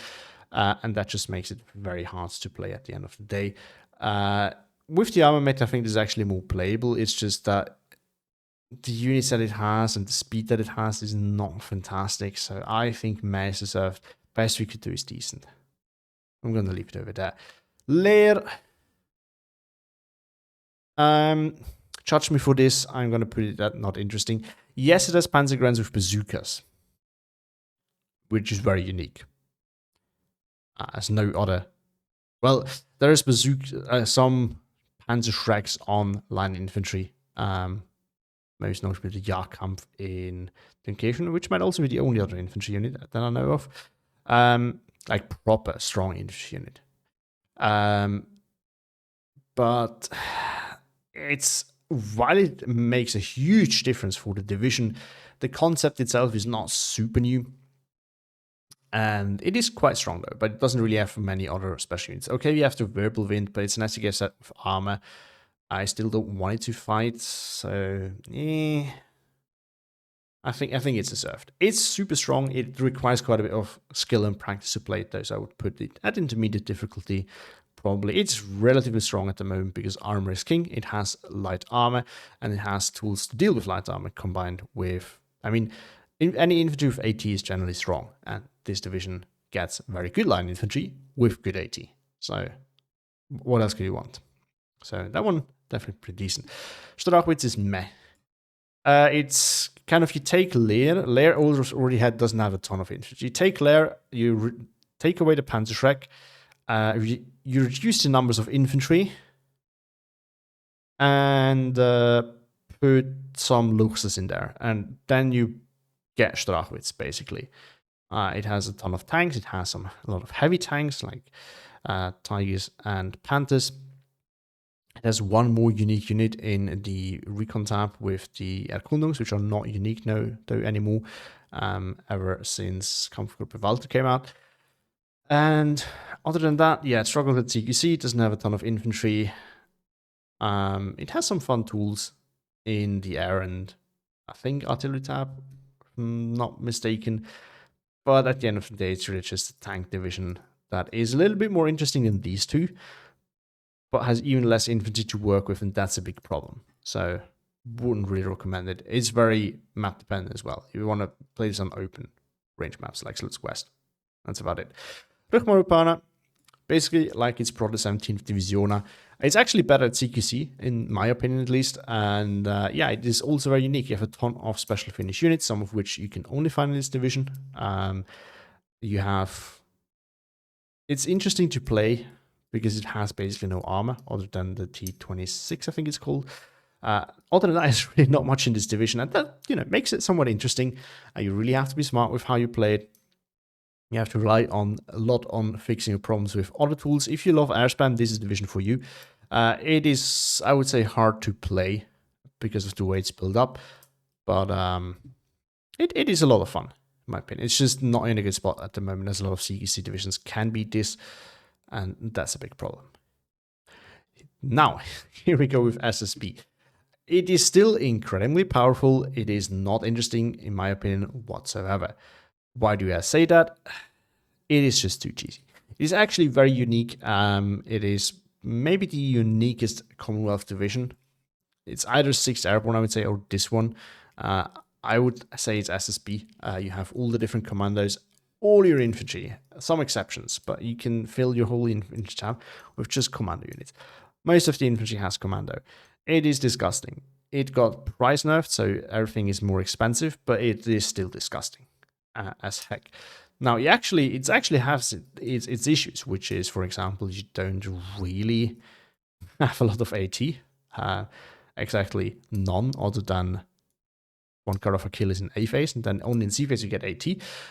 And that just makes it very hard to play at the end of the day. With the armor meta, I think this is actually more playable. It's just that the units that it has and the speed that it has is not fantastic. So I think meh is deserved. Best we could do is decent. I'm going to leave it over there. Leer. judge me for this. I'm going to put it that not interesting. Yes, it has Panzergrenze with bazookas, which is very unique. As no other. Well, there is some Panzerschrecks on line infantry. Most notably the Jagdkampf in Dunkerque, which might also be the only other infantry unit that I know of. Like proper strong infantry unit. But it's, while it makes a huge difference for the division, the concept itself is not super new. And it is quite strong though, but it doesn't really have many other special units. Okay, we have the Wirbelwind, but it's an STG set with armor. I still don't want it to fight, so I think it's deserved. It's super strong. It requires quite a bit of skill and practice to play it though, so I would put it at intermediate difficulty. Probably it's relatively strong at the moment because armor is king. It has light armor and it has tools to deal with light armor combined with, I mean, any infantry with AT is generally strong, and this division gets very good line infantry with good AT. So what else could you want? So that one definitely pretty decent. Strachwitz is meh. It's kind of, you take Lehr. Lehr already doesn't have a ton of infantry. You take Lehr, you take away the Panzerschreck, you reduce the numbers of infantry, and put some Luchses in there, and then you get Strachwitz basically. It has a ton of tanks. It has a lot of heavy tanks like Tigers and Panthers. It has one more unique unit in the Recon tab with the Erkundungs, which are not unique though anymore, ever since Kampfgruppe Walter came out. And other than that, yeah, it struggles at CQC. It doesn't have a ton of infantry. It has some fun tools in the air and I think artillery tab, if I'm not mistaken. But at the end of the day, it's really just a tank division that is a little bit more interesting than these two, but has even less infantry to work with, and that's a big problem. So wouldn't really recommend it. It's very map dependent as well. You want to play this on open range maps like Slutsk West. That's about it. Rückmarupana, basically like its brother 17th Divisiona. It's actually better at CQC, in my opinion at least. And yeah, it is also very unique. You have a ton of special finish units, some of which you can only find in this division. You have... It's interesting to play because it has basically no armor other than the T26, I think it's called. Other than that, there's really not much in this division, and that, you know, makes it somewhat interesting. You really have to be smart with how you play it. You have to rely a lot on fixing your problems with other tools. If you love air spam, this is the division for you. It is, I would say, hard to play because of the way it's built up, but it is a lot of fun, in my opinion. It's just not in a good spot at the moment, as a lot of CQC divisions can beat this, and that's a big problem. Now, here we go with SSB. It is still incredibly powerful. It is not interesting, in my opinion, whatsoever. Why do I say that? It is just too cheesy. It is actually very unique. It is maybe the uniquest Commonwealth division. It's either 6th Airborne, I would say, or this one. I would say it's SSB. You have all the different commandos, all your infantry, some exceptions, but you can fill your whole infantry tab with just commando units. Most of the infantry has commando. It is disgusting. It got price nerfed, so everything is more expensive, but it is still disgusting as heck. Now, it actually has its issues, which is, for example, you don't really have a lot of AT. Exactly none, other than one card of a kill is in A phase, and then only in C phase you get AT.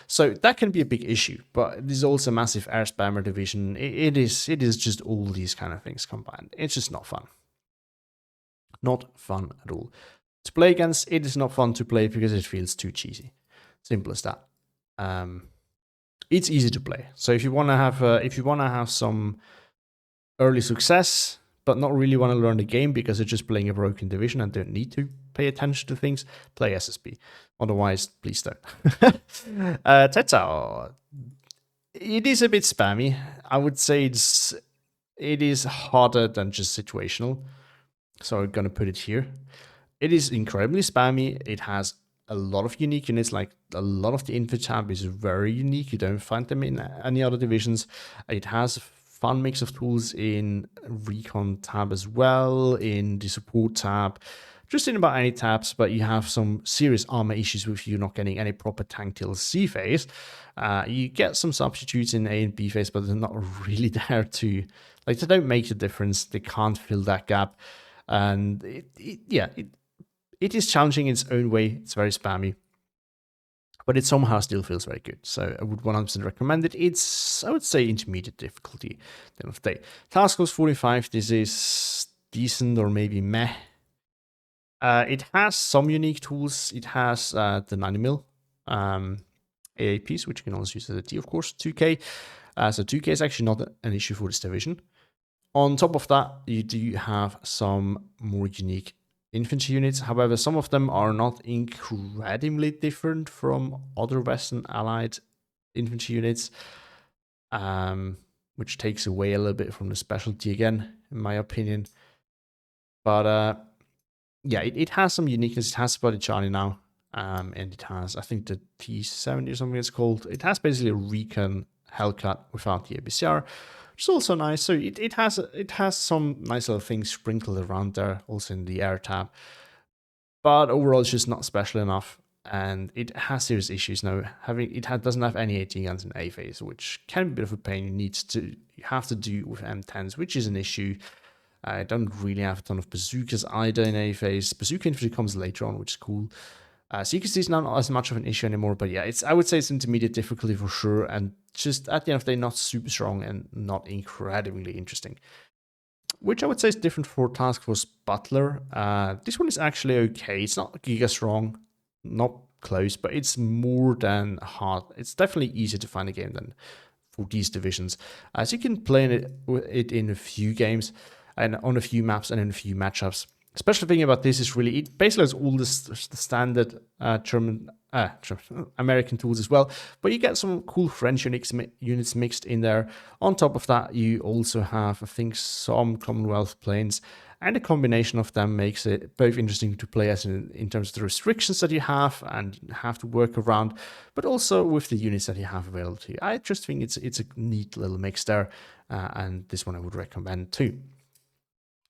So that can be a big issue, but it is also a massive air spammer division. It is just all these kind of things combined. It's just not fun. Not fun at all. To play against, it is not fun to play because it feels too cheesy. Simple as that. It's easy to play. So if you want to have some early success, but not really want to learn the game because you're just playing a broken division and don't need to pay attention to things, play SSB. Otherwise, please don't. Tetao. It is a bit spammy. I would say it is harder than just situational. So I'm gonna put it here. It is incredibly spammy. It has a lot of unique units, like a lot of the infantry tab is very unique. You don't find them in any other divisions. It has fun mix of tools in Recon tab as well, in the support tab, just in about any tabs, but you have some serious armor issues with you not getting any proper tank till C phase. You get some substitutes in A and B phase, but they're not really there to, like, they don't make a difference. They can't fill that gap. And it is challenging in its own way. It's very spammy, but it somehow still feels very good. So I would 100% recommend it. It's, I would say, intermediate difficulty at the end of the day. Task Force 45, this is decent or maybe meh. It has some unique tools. It has the 90mm AAPs, which you can also use as a T, of course, 2K. So 2K is actually not an issue for this division. On top of that, you do have some more unique infantry units. However, some of them are not incredibly different from other Western allied infantry units, which takes away a little bit from the specialty again, in my opinion. But yeah, it has some uniqueness. It has Spotted Charlie now, and it has, I think, the T70 or something it's called. It has basically a recon Hellcat without the ABCR, which is also nice. So it has some nice little things sprinkled around there, also in the air tab. But overall, it's just not special enough, and it has serious issues now. Doesn't have any AT guns in A phase, which can be a bit of a pain. You have to do with M10s, which is an issue. I don't really have a ton of bazookas either in A phase. Bazooka infantry comes later on, which is cool. CQC is not as much of an issue anymore, but yeah, I would say it's intermediate difficulty for sure, and just at the end of the day, not super strong and not incredibly interesting. Which I would say is different for Task Force Butler. This one is actually okay. It's not giga strong, not close, but it's more than hard. It's definitely easier to find a game than for these divisions. So you can play it in a few games and on a few maps and in a few matchups. Special thing about this is really, it basically has all the standard American tools as well, but you get some cool French units mixed in there. On top of that, you also have, I think, some Commonwealth planes, and a combination of them makes it both interesting to play as in terms of the restrictions that you have and have to work around, but also with the units that you have available to you. I just think it's a neat little mix there, and this one I would recommend too.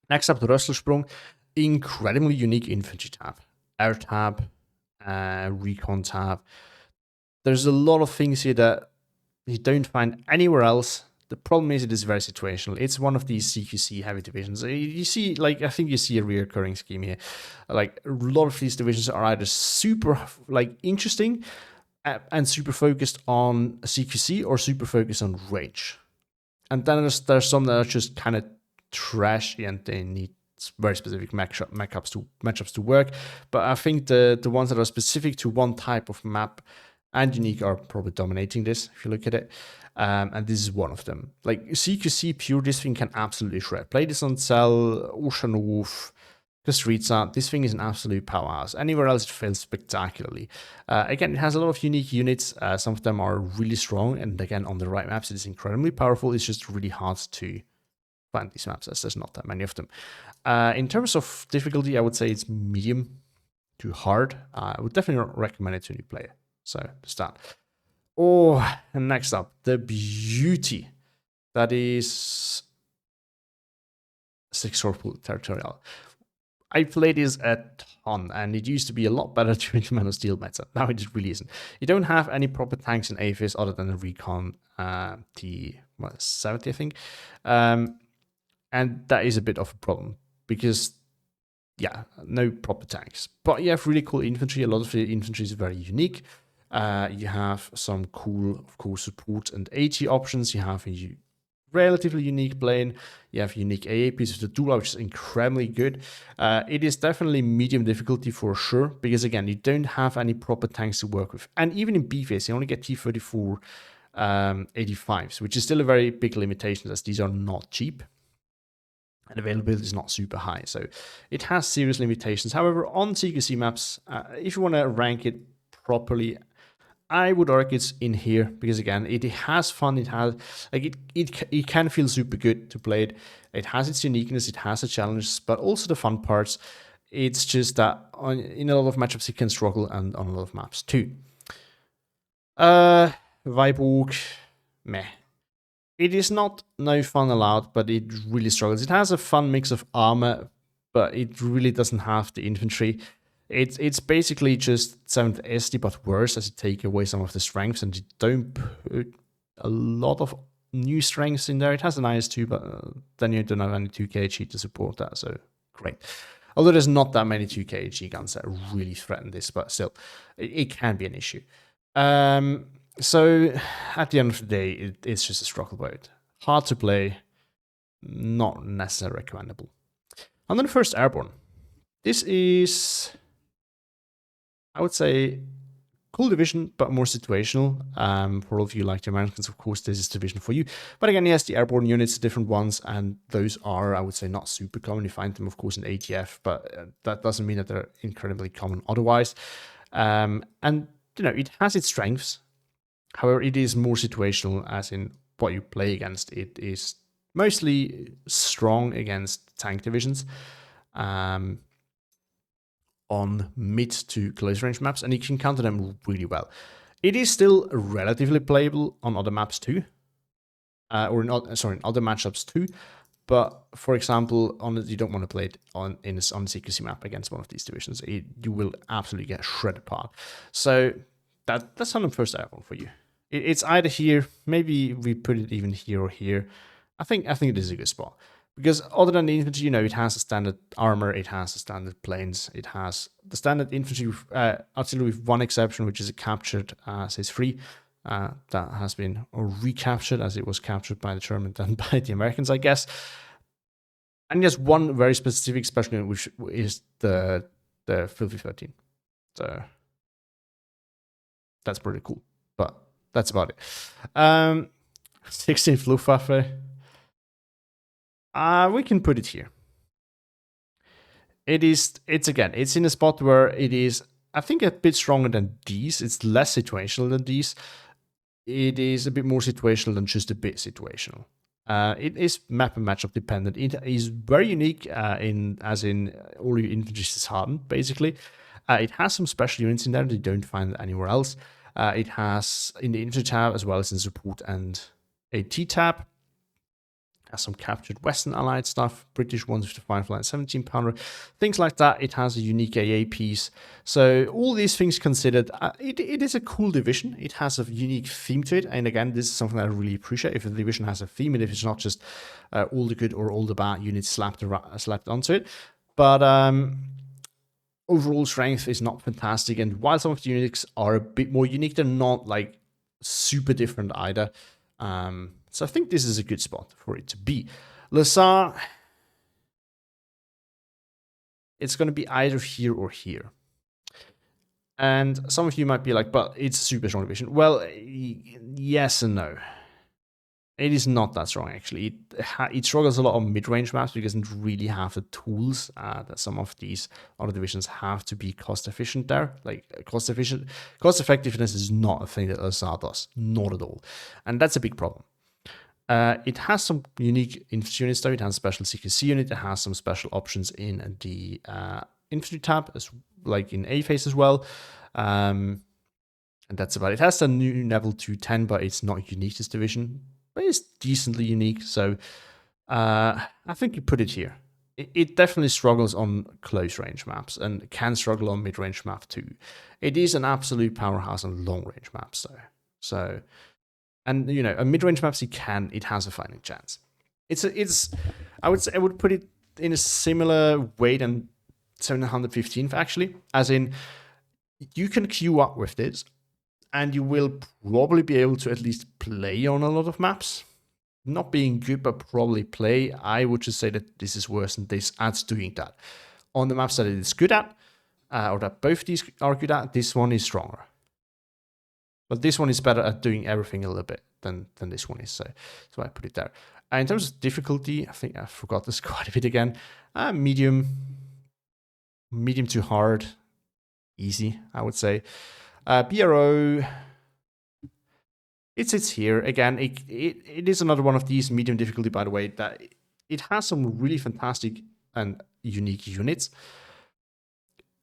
Next up, the Rösselsprung. Incredibly unique infantry tab, air tab, recon tab. There's a lot of things here that you don't find anywhere else. The problem is it is very situational. It's one of these CQC heavy divisions. You see, like, I think you see a recurring scheme here. Like, a lot of these divisions are either super, like, interesting and super focused on CQC or super focused on range. And then there's some that are just kind of trashy and they need very specific matchups to work. But I think the ones that are specific to one type of map and unique are probably dominating this, if you look at it. And this is one of them. Like, CQC pure, this thing can absolutely shred. Play this on Cell, Oceanwolf, Kastritsa. This thing is an absolute powerhouse. Anywhere else, it fails spectacularly. Again, it has a lot of unique units. Some of them are really strong. And again, on the right maps, it is incredibly powerful. It's just really hard to find these maps, as there's not that many of them. In terms of difficulty, I would say it's medium to hard. I would definitely recommend it to a new player. So, to start. Oh, and next up, the beauty. That is Six Swordpool Territorial. I played this a ton, and it used to be a lot better during the Man of Steel meta. Now it just really isn't. You don't have any proper tanks in AFIS other than the Recon T70, I think. And that is a bit of a problem because, yeah, no proper tanks. But you have really cool infantry. A lot of the infantry is very unique. You have some cool, of course, support and AT options. You have a relatively unique plane. You have unique AAPs with the Dula, which is incredibly good. It is definitely medium difficulty for sure, because again, you don't have any proper tanks to work with. And even in B phase, you only get T-34 85s, which is still a very big limitation, as these are not cheap. And availability is not super high. So it has serious limitations. However, on CQC maps, if you want to rank it properly, I would argue it's in here because, again, it has fun. It has, like, it can feel super good to play it. It has its uniqueness. It has the challenges, but also the fun parts. It's just that in a lot of matchups, it can struggle, and on a lot of maps too. Viborg, meh. It is not no fun allowed, but it really struggles. It has a fun mix of armor, but it really doesn't have the infantry. It's basically just 7th SD, but worse, as you take away some of the strengths and you don't put a lot of new strengths in there. It has an IS-2, but then you don't have any 2KG to support that, so great. Although there's not that many 2KG guns that really threaten this, but still, it can be an issue. So at the end of the day, it's just a struggle boat. Hard to play, not necessarily recommendable. And then first Airborne. This is, I would say, cool division, but more situational. For all of you like the Americans, of course, this is division for you. But again, yes, the airborne units, different ones, and those are, I would say, not super common. You find them, of course, in ATF, but that doesn't mean that they're incredibly common otherwise. And, you know, it has its strengths. However, it is more situational, as in what you play against. It is mostly strong against tank divisions. On mid to close range maps, and you can counter them really well. It is still relatively playable on other maps too, or in other matchups too. But for example, you don't want to play it on secrecy map against one of these divisions. You will absolutely get shredded apart. So that's on the first Airborne for you. It's either here, maybe we put it even here or here. I think it is a good spot. Because other than the infantry, you know, it has a standard armor, it has a standard planes, it has the standard infantry artillery with one exception, which is a captured SIS-3. That has been recaptured, as it was captured by the Germans and by the Americans, I guess. And just one very specific special unit, which is the Filthy 13. So that's pretty cool, but that's about it. 16th Luftwaffe. We can put it here. It's in a spot where it is, I think, a bit stronger than these. It's less situational than these. It is a bit more situational than just a bit situational. It is map and matchup dependent. It is very unique as in all your infantry is hardened, basically. It has some special units in there that you don't find anywhere else. It has in the infantry tab as well as in support and AT tab. Has some captured Western Allied stuff, British ones with the Firefly and 17 pounder, things like that. It has a unique AA piece. So all these things considered, it is a cool division. It has a unique theme to it. And again, this is something that I really appreciate. If a division has a theme, and if it's not just all the good or all the bad units slapped onto it. But overall strength is not fantastic. And while some of the units are a bit more unique, they're not like super different either. So I think this is a good spot for it to be. Le Saar, it's going to be either here or here. And some of you might be like, but it's a super strong division. Well, yes and no. It is not that strong, actually. It struggles a lot on mid-range maps because it doesn't really have the tools that some of these other divisions have to be cost-efficient there. Like, cost-effectiveness is not a thing that Le Saar does. Not at all. And that's a big problem. It has some unique infantry units though. It has a special CQC unit. It has some special options in the infantry tab, as like in A phase as well. And that's about it. It has a new level 210, but it's not unique to this division. But it's decently unique. So I think you put it here. It definitely struggles on close range maps and can struggle on mid range map too. It is an absolute powerhouse on long range maps though. So. And you know, a mid-range maps it has a fighting chance. I would put it in a similar way than 715th actually, as in you can queue up with this, and you will probably be able to at least play on a lot of maps. Not being good, but probably play. I would just say that this is worse than this at doing that. On the maps that it is good at, or that both these are good at, this one is stronger. But this one is better at doing everything a little bit than this one is. So I put it there. In terms of difficulty, I think I forgot this quite a bit again. Medium to hard, easy, I would say. BRO, it sits here. Again, it is another one of these medium difficulty, by the way, that it has some really fantastic and unique units.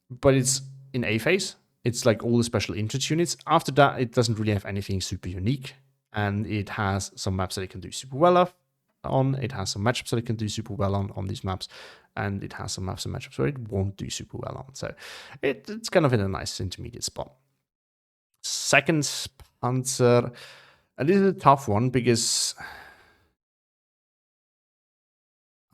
But it's in A phase. It's like all the special interest units. After that, it doesn't really have anything super unique. and it has some maps that it can do super well on. It has some matchups that it can do super well on these maps, and it has some maps and matchups where it won't do super well on. So it's kind of in a nice intermediate spot. Second, Panzer. And this is a tough one because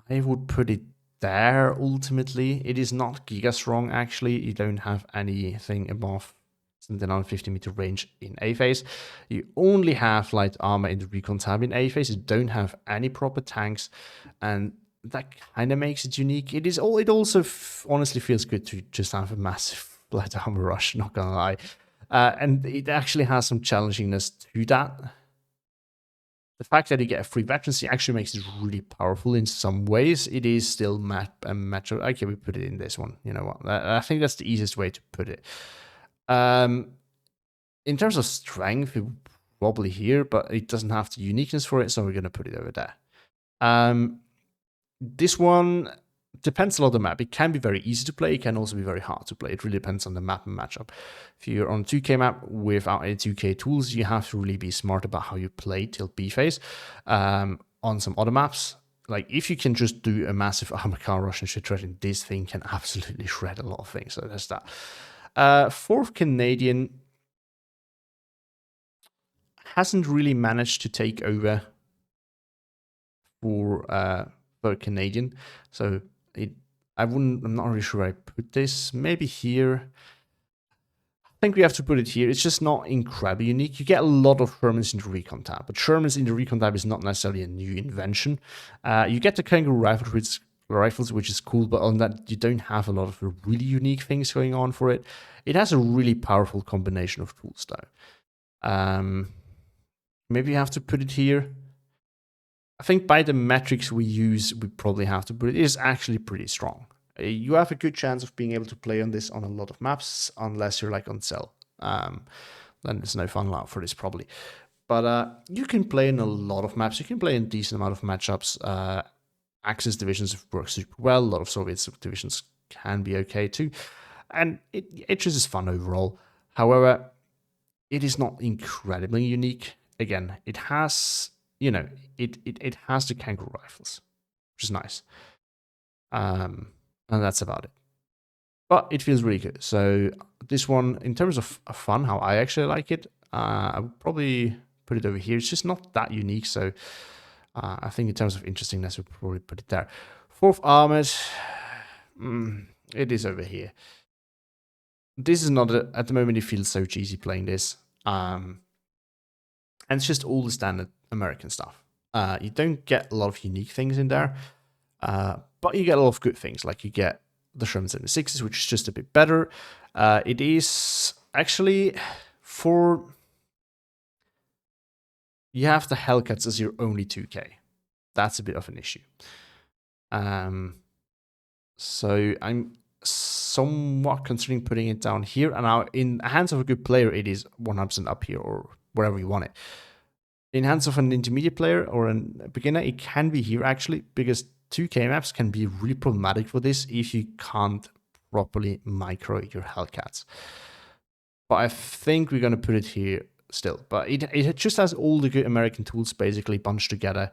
I would put it there ultimately. It is not giga strong actually. You don't have anything above 750 meter range in A phase. You only have light armor in the recon tab in A phase. You don't have any proper tanks, and that kind of makes it unique. It also honestly feels good to just have a massive light armor rush, not gonna lie. And it actually has some challengingness to that. The fact that you get a free veterancy actually makes it really powerful in some ways. It is still match. Okay, we put it in this one. You know what? I think that's the easiest way to put it. In terms of strength, it probably here, but it doesn't have the uniqueness for it, so we're going to put it over there. This one depends a lot on the map. It can be very easy to play. It can also be very hard to play. It really depends on the map and matchup. If you're on 2K map without any 2K tools, you have to really be smart about how you play till B phase. On some other maps, like if you can just do a massive armor car rush and shit shredding, this thing can absolutely shred a lot of things. So there's that. 4th Canadian hasn't really managed to take over for 3rd Canadian. So I'm not really sure where I put this. Maybe here. I think we have to put it here. It's just not incredibly unique. You get a lot of Shermans in the Recon tab, but Shermans in the Recon tab is not necessarily a new invention. You get the Kangaroo rifles, which is cool, but on that you don't have a lot of really unique things going on for it. It has a really powerful combination of tools though. Maybe you have to put it here. I think by the metrics we use, we probably have to, but it is actually pretty strong. You have a good chance of being able to play on this on a lot of maps, unless you're like on Cell. Then there's no fun allowed for this probably. But you can play in a lot of maps. You can play in a decent amount of matchups. Axis divisions work super well. A lot of Soviet divisions can be okay too. And it just is fun overall. However, it is not incredibly unique. Again, it has... it has the Kangaroo rifles, which is nice. And that's about it. But it feels really good. So this one, in terms of fun, how I actually like it, I would probably put it over here. It's just not that unique. So I think in terms of interestingness, we'll probably put it there. 4th Armored, it is over here. This is not, at the moment, it feels so cheesy playing this. And it's just all the standard American stuff. You don't get a lot of unique things in there, but you get a lot of good things. Like you get the Sherman 76s, which is just a bit better. It is actually you have the Hellcats as your only 2K. That's a bit of an issue. So I'm somewhat considering putting it down here. And now in the hands of a good player, it is 100% up here or wherever you want it. In hands of an intermediate player or a beginner, it can be here actually, because 2K maps can be really problematic for this if you can't properly micro your Hellcats. But I think we're going to put it here still. But it just has all the good American tools basically bunched together.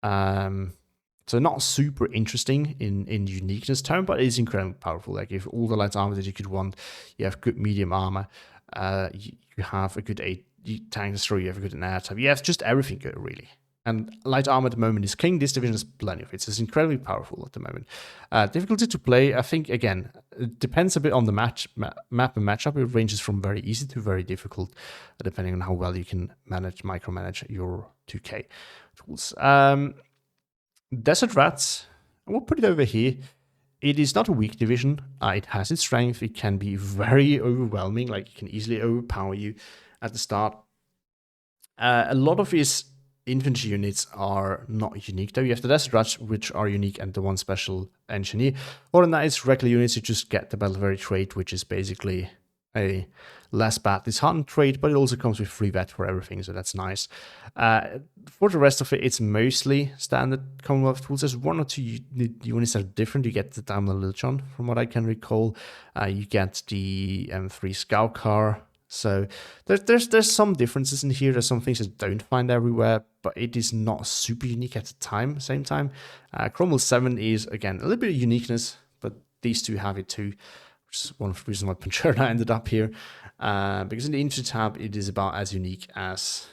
So not super interesting in uniqueness term, but it's incredibly powerful. Like if all the light armor that you could want, you have good medium armor, you have a good tank destroyer, you have a good air type. You have just everything good, really. And light armor at the moment is king. This division has plenty of it. So it's incredibly powerful at the moment. Difficulty to play, I think, again, it depends a bit on the map and matchup. It ranges from very easy to very difficult, depending on how well you can micromanage your 2K tools. Desert Rats, we'll put it over here. It is not a weak division. It has its strength. It can be very overwhelming. Like, it can easily overpower you at the start. A lot of his infantry units are not unique, though. You have the Desert Rats, which are unique, and the one special engineer. Or than that, it's regular units. You just get the Battle Very trait, which is basically a less bad disheartened trait, but it also comes with free vet for everything, so that's nice. For the rest of it, it's mostly standard Commonwealth tools. There's one or two units that are different. You get the Daimler Lilchon, from what I can recall. You get the M3 Scout Car. So there's some differences in here. There's some things I don't find everywhere, but it is not super unique at the same time. Cromwell 7 is, again, a little bit of uniqueness, but these two have it too, which is one of the reasons why Poncherna ended up here. Because in the infantry tab, it is about as unique as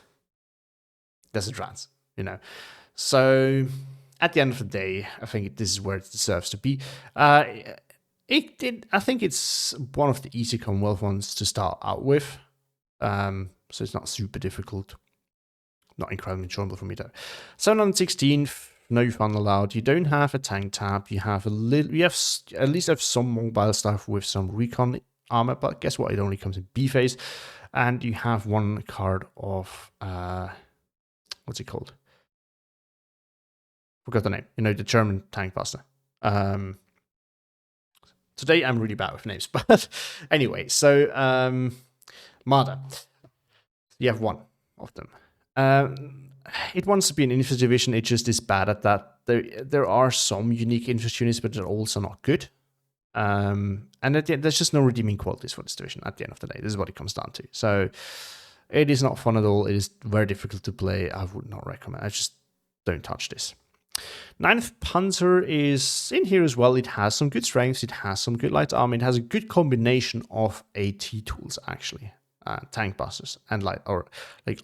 Desert Rats, you know. So at the end of the day, I think this is where it deserves to be. I think it's one of the easy Commonwealth ones to start out with. So it's not super difficult. Not incredibly enjoyable for me though. 716, no fun allowed. You don't have a tank tab. You have at least have some mobile stuff with some recon armor, but guess what? It only comes in B phase. And you have one card of what's it called? Forgot the name. You know, the German tank buster. Today I'm really bad with names, but anyway, so Marder. You have one of them. It wants to be an infantry division, it just is bad at that. There are some unique infantry units, but they're also not good. And at the end, there's just no redeeming qualities for this division at the end of the day. This is what it comes down to. So it is not fun at all. It is very difficult to play. I would not recommend. I just don't touch this. 9th Panzer is in here as well. It has some good strengths. It has some good light armor. It has a good combination of AT tools, actually. Tank busters and like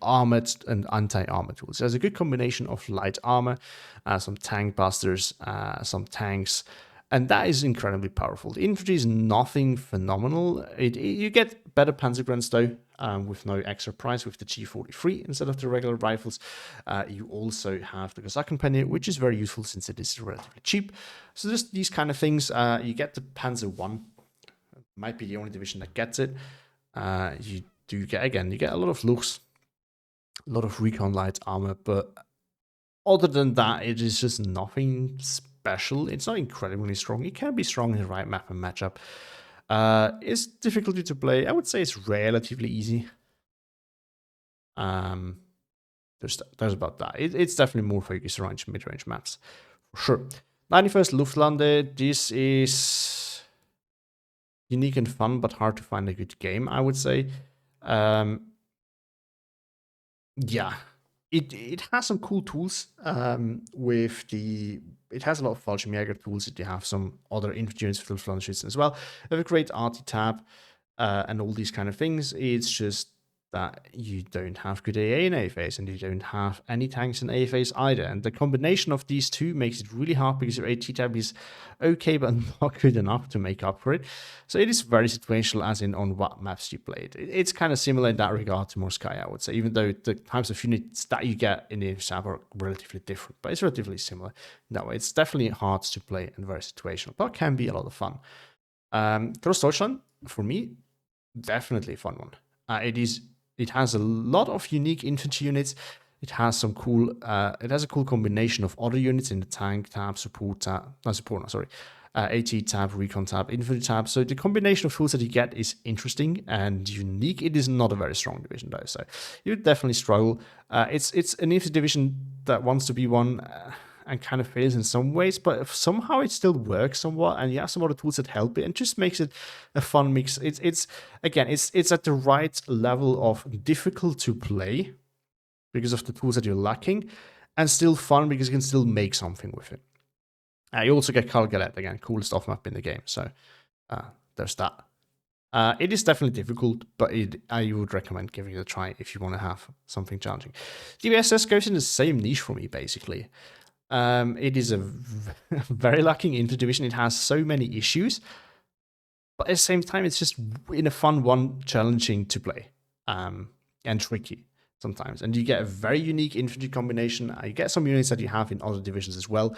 armored and anti-armor tools. It has a good combination of light armor, some tank busters, some tanks, and that is incredibly powerful. The infantry is nothing phenomenal. You get better Panzergrens though, with no extra price with the G43 instead of the regular rifles. You also have the Cossack Companion, which is very useful since it is relatively cheap. So just these kind of things. You get the Panzer 1, might be the only division that gets it. You get a lot of looks, a lot of recon light armor, but other than that, it is just nothing special. It's not incredibly strong. It can be strong in the right map and matchup. It's difficulty to play. I would say it's relatively easy. There's about that. It's definitely more focused around mid-range maps, for sure. 91st Luftlande. This is unique and fun, but hard to find a good game, I would say. Yeah, it has some cool tools. It has a lot of Fallschirmjäger tools. You have some other infantry units for Flanders as well. They have a great arty tab and all these kind of things. It's just that you don't have good AA in A phase, and you don't have any tanks in A phase either. And the combination of these two makes it really hard because your AT tab is okay, but not good enough to make up for it. So it is very situational, as in on what maps you played. It's kind of similar in that regard to Morskaya, I would say, even though the types of units that you get in the tab are relatively different, but it's relatively similar in that way. It's definitely hard to play and very situational, but can be a lot of fun. Cross Deutschland, for me, definitely a fun one. It has a lot of unique infantry units. It has some cool. It has a cool combination of other units in the tank tab, AT tab, recon tab, infantry tab. So the combination of tools that you get is interesting and unique. It is not a very strong division though, so you would definitely struggle. It's an infantry division that wants to be one. And kind of fails in some ways, but somehow it still works somewhat, and you have some other tools that help it, and just makes it a fun mix. It's at the right level of difficult to play because of the tools that you're lacking, and still fun because you can still make something with it. You also get Karl Galette, again, coolest off map in the game, so there's that. It is definitely difficult, but I would recommend giving it a try if you want to have something challenging. DBSS goes in the same niche for me, basically. It is a very lacking infantry division. It has so many issues, but at the same time, it's just in a fun one, challenging to play, and tricky sometimes. And you get a very unique infantry combination. You get some units that you have in other divisions as well.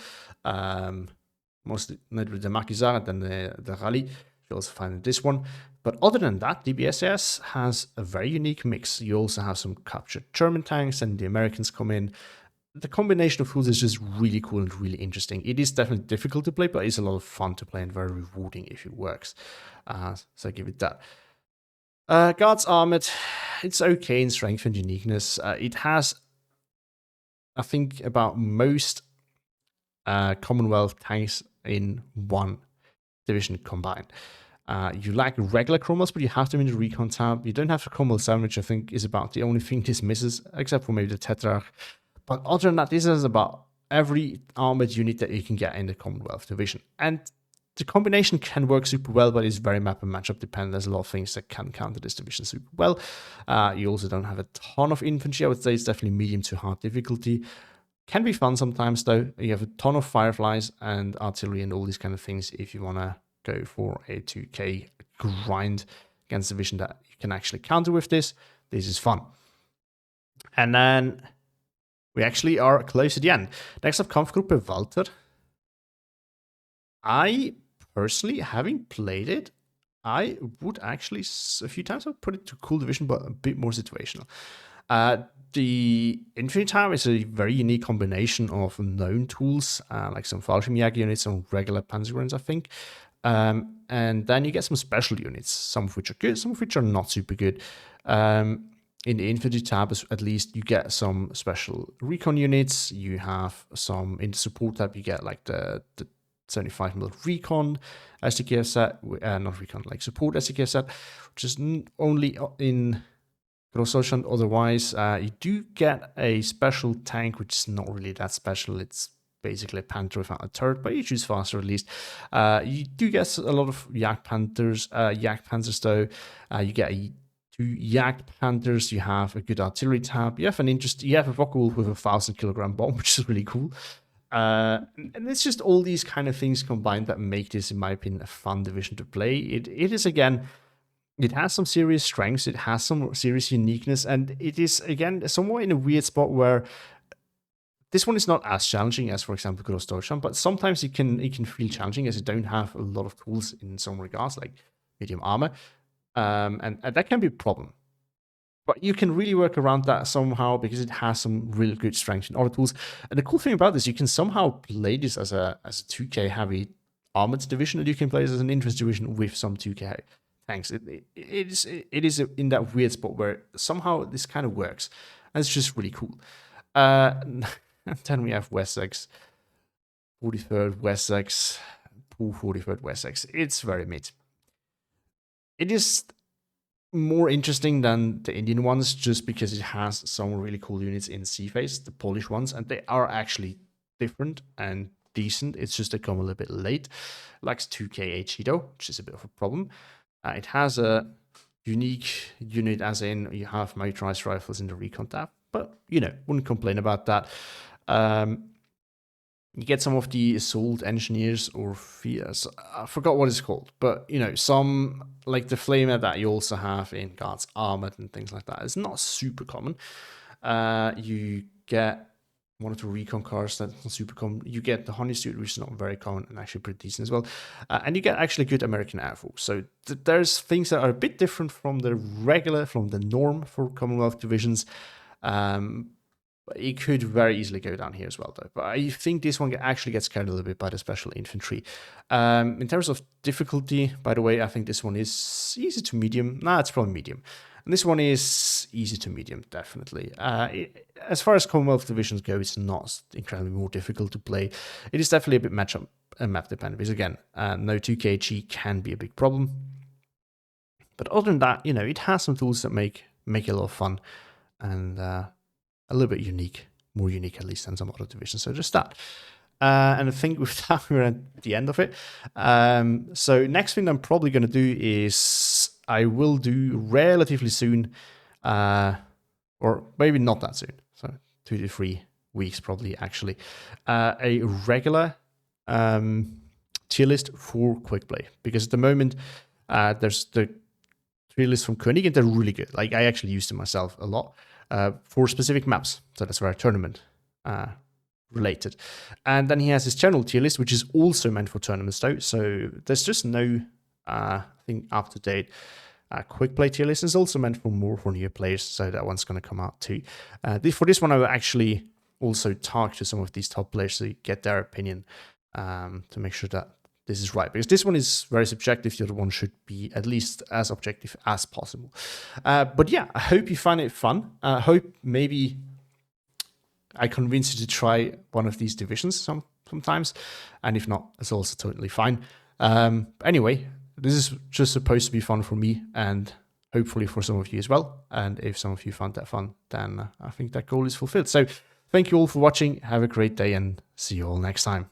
Mostly the Maquisard and then the Rally. You also find in this one. But other than that, DBSS has a very unique mix. You also have some captured German tanks, and the Americans come in. The combination of tools is just really cool and really interesting. It is definitely difficult to play, but it's a lot of fun to play and very rewarding if it works. So I give it that. Guards Armored, it's okay in strength and uniqueness. It has, I think, about most Commonwealth tanks in one division combined. You lack regular chromals, but you have them in the recon tab. You don't have the chromal 7, which I think is about the only thing this misses, except for maybe the Tetrarch. But other than that, this is about every armored unit that you can get in the Commonwealth division. And the combination can work super well, but it's very map and matchup dependent. There's a lot of things that can counter this division super well. You also don't have a ton of infantry. I would say it's definitely medium to hard difficulty. Can be fun sometimes, though. You have a ton of fireflies and artillery and all these kind of things if you want to go for a 2k grind against a division that you can actually counter with this. This is fun. And then we actually are close to the end. Next up, Kampfgruppe Walter. I personally, having played it, I would actually, a few times, I'll put it to cool division, but a bit more situational. The infantry tab is a very unique combination of known tools, like some Fallschirmjäger units, some regular Panzergrenadiers, I think. And then you get some special units, some of which are good, some of which are not super good. In the infantry tab, at least, you get some special recon units. You have some, in the support tab, you get like the 75mm recon SDK set, not recon, like support SDK set, which is only in Großdeutschland. Otherwise, you do get a special tank, which is not really that special. It's basically a Panther without a turret, but you choose faster at least. You do get a lot of Jagdpanthers, though. You get 2 Jagdpanthers. You have a good artillery tab. You have a Focke-Wulf with a 1,000-kilogram bomb, which is really cool. And it's just all these kind of things combined that make this, in my opinion, a fun division to play. It is, again, it has some serious strengths, it has some serious uniqueness, and it is, again, somewhat in a weird spot where this one is not as challenging as, for example, Großdeutschland, but sometimes it can feel challenging as you don't have a lot of tools in some regards, like medium armor, and that can be a problem. But you can really work around that somehow because it has some really good strength in other tools. And the cool thing about this, you can somehow play this as a 2k heavy armored division, and you can play this as an infantry division with some 2k tanks. It is in that weird spot where somehow this kind of works. And it's just really cool. And then we have Wessex, 43rd Wessex, 43rd Wessex. It's very mid. It is more interesting than the Indian ones just because it has some really cool units in C-phase, the Polish ones, and they are actually different and decent. It's just they come a little bit late. It lacks 2k HE though, which is a bit of a problem. It has a unique unit, as in you have motorized rifles in the recon tab, but wouldn't complain about that. You get some of the assault engineers or fears. I forgot what it's called, but some like the flamer that you also have in Guards Armored and things like that. It's not super common. You get one of the recon cars that's not super common. You get the Honey Suit, which is not very common and actually pretty decent as well. And you get actually good American Air Force. So there's things that are a bit different from the norm for Commonwealth divisions. It could very easily go down here as well, though. But I think this one actually gets carried a little bit by the special infantry. In terms of difficulty, by the way, I think this one is easy to medium. Nah, it's probably medium. And this one is easy to medium, definitely. As far as Commonwealth divisions go, it's not incredibly more difficult to play. It is definitely a bit matchup and map dependent, because again, no 2kg can be a big problem. But other than that, it has some tools that make it a lot of fun and a little bit unique, more unique at least than some other divisions. So just that. And I think with that, we're at the end of it. So next thing I'm probably going to do is I will do relatively soon, or maybe not that soon, so 2 to 3 weeks probably actually, a regular tier list for quick play. Because at the moment, there's the tier list from Koenig, and they're really good. Like, I actually use them myself a lot for specific maps. So that's very tournament related. And then he has his general tier list, which is also meant for tournaments though. So there's just no thing up to date. Quick play tier list is also meant for newer players, so that one's going to come out too. For this one, I will actually also talk to some of these top players to get their opinion to make sure that this is right, because this one is very subjective. The other one should be at least as objective as possible. But yeah, I hope you find it fun. I hope maybe I convince you to try one of these divisions sometimes, and if not, it's also totally fine. Anyway, this is just supposed to be fun for me and hopefully for some of you as well. And if some of you found that fun, then I think that goal is fulfilled. So thank you all for watching. Have a great day and see you all next time.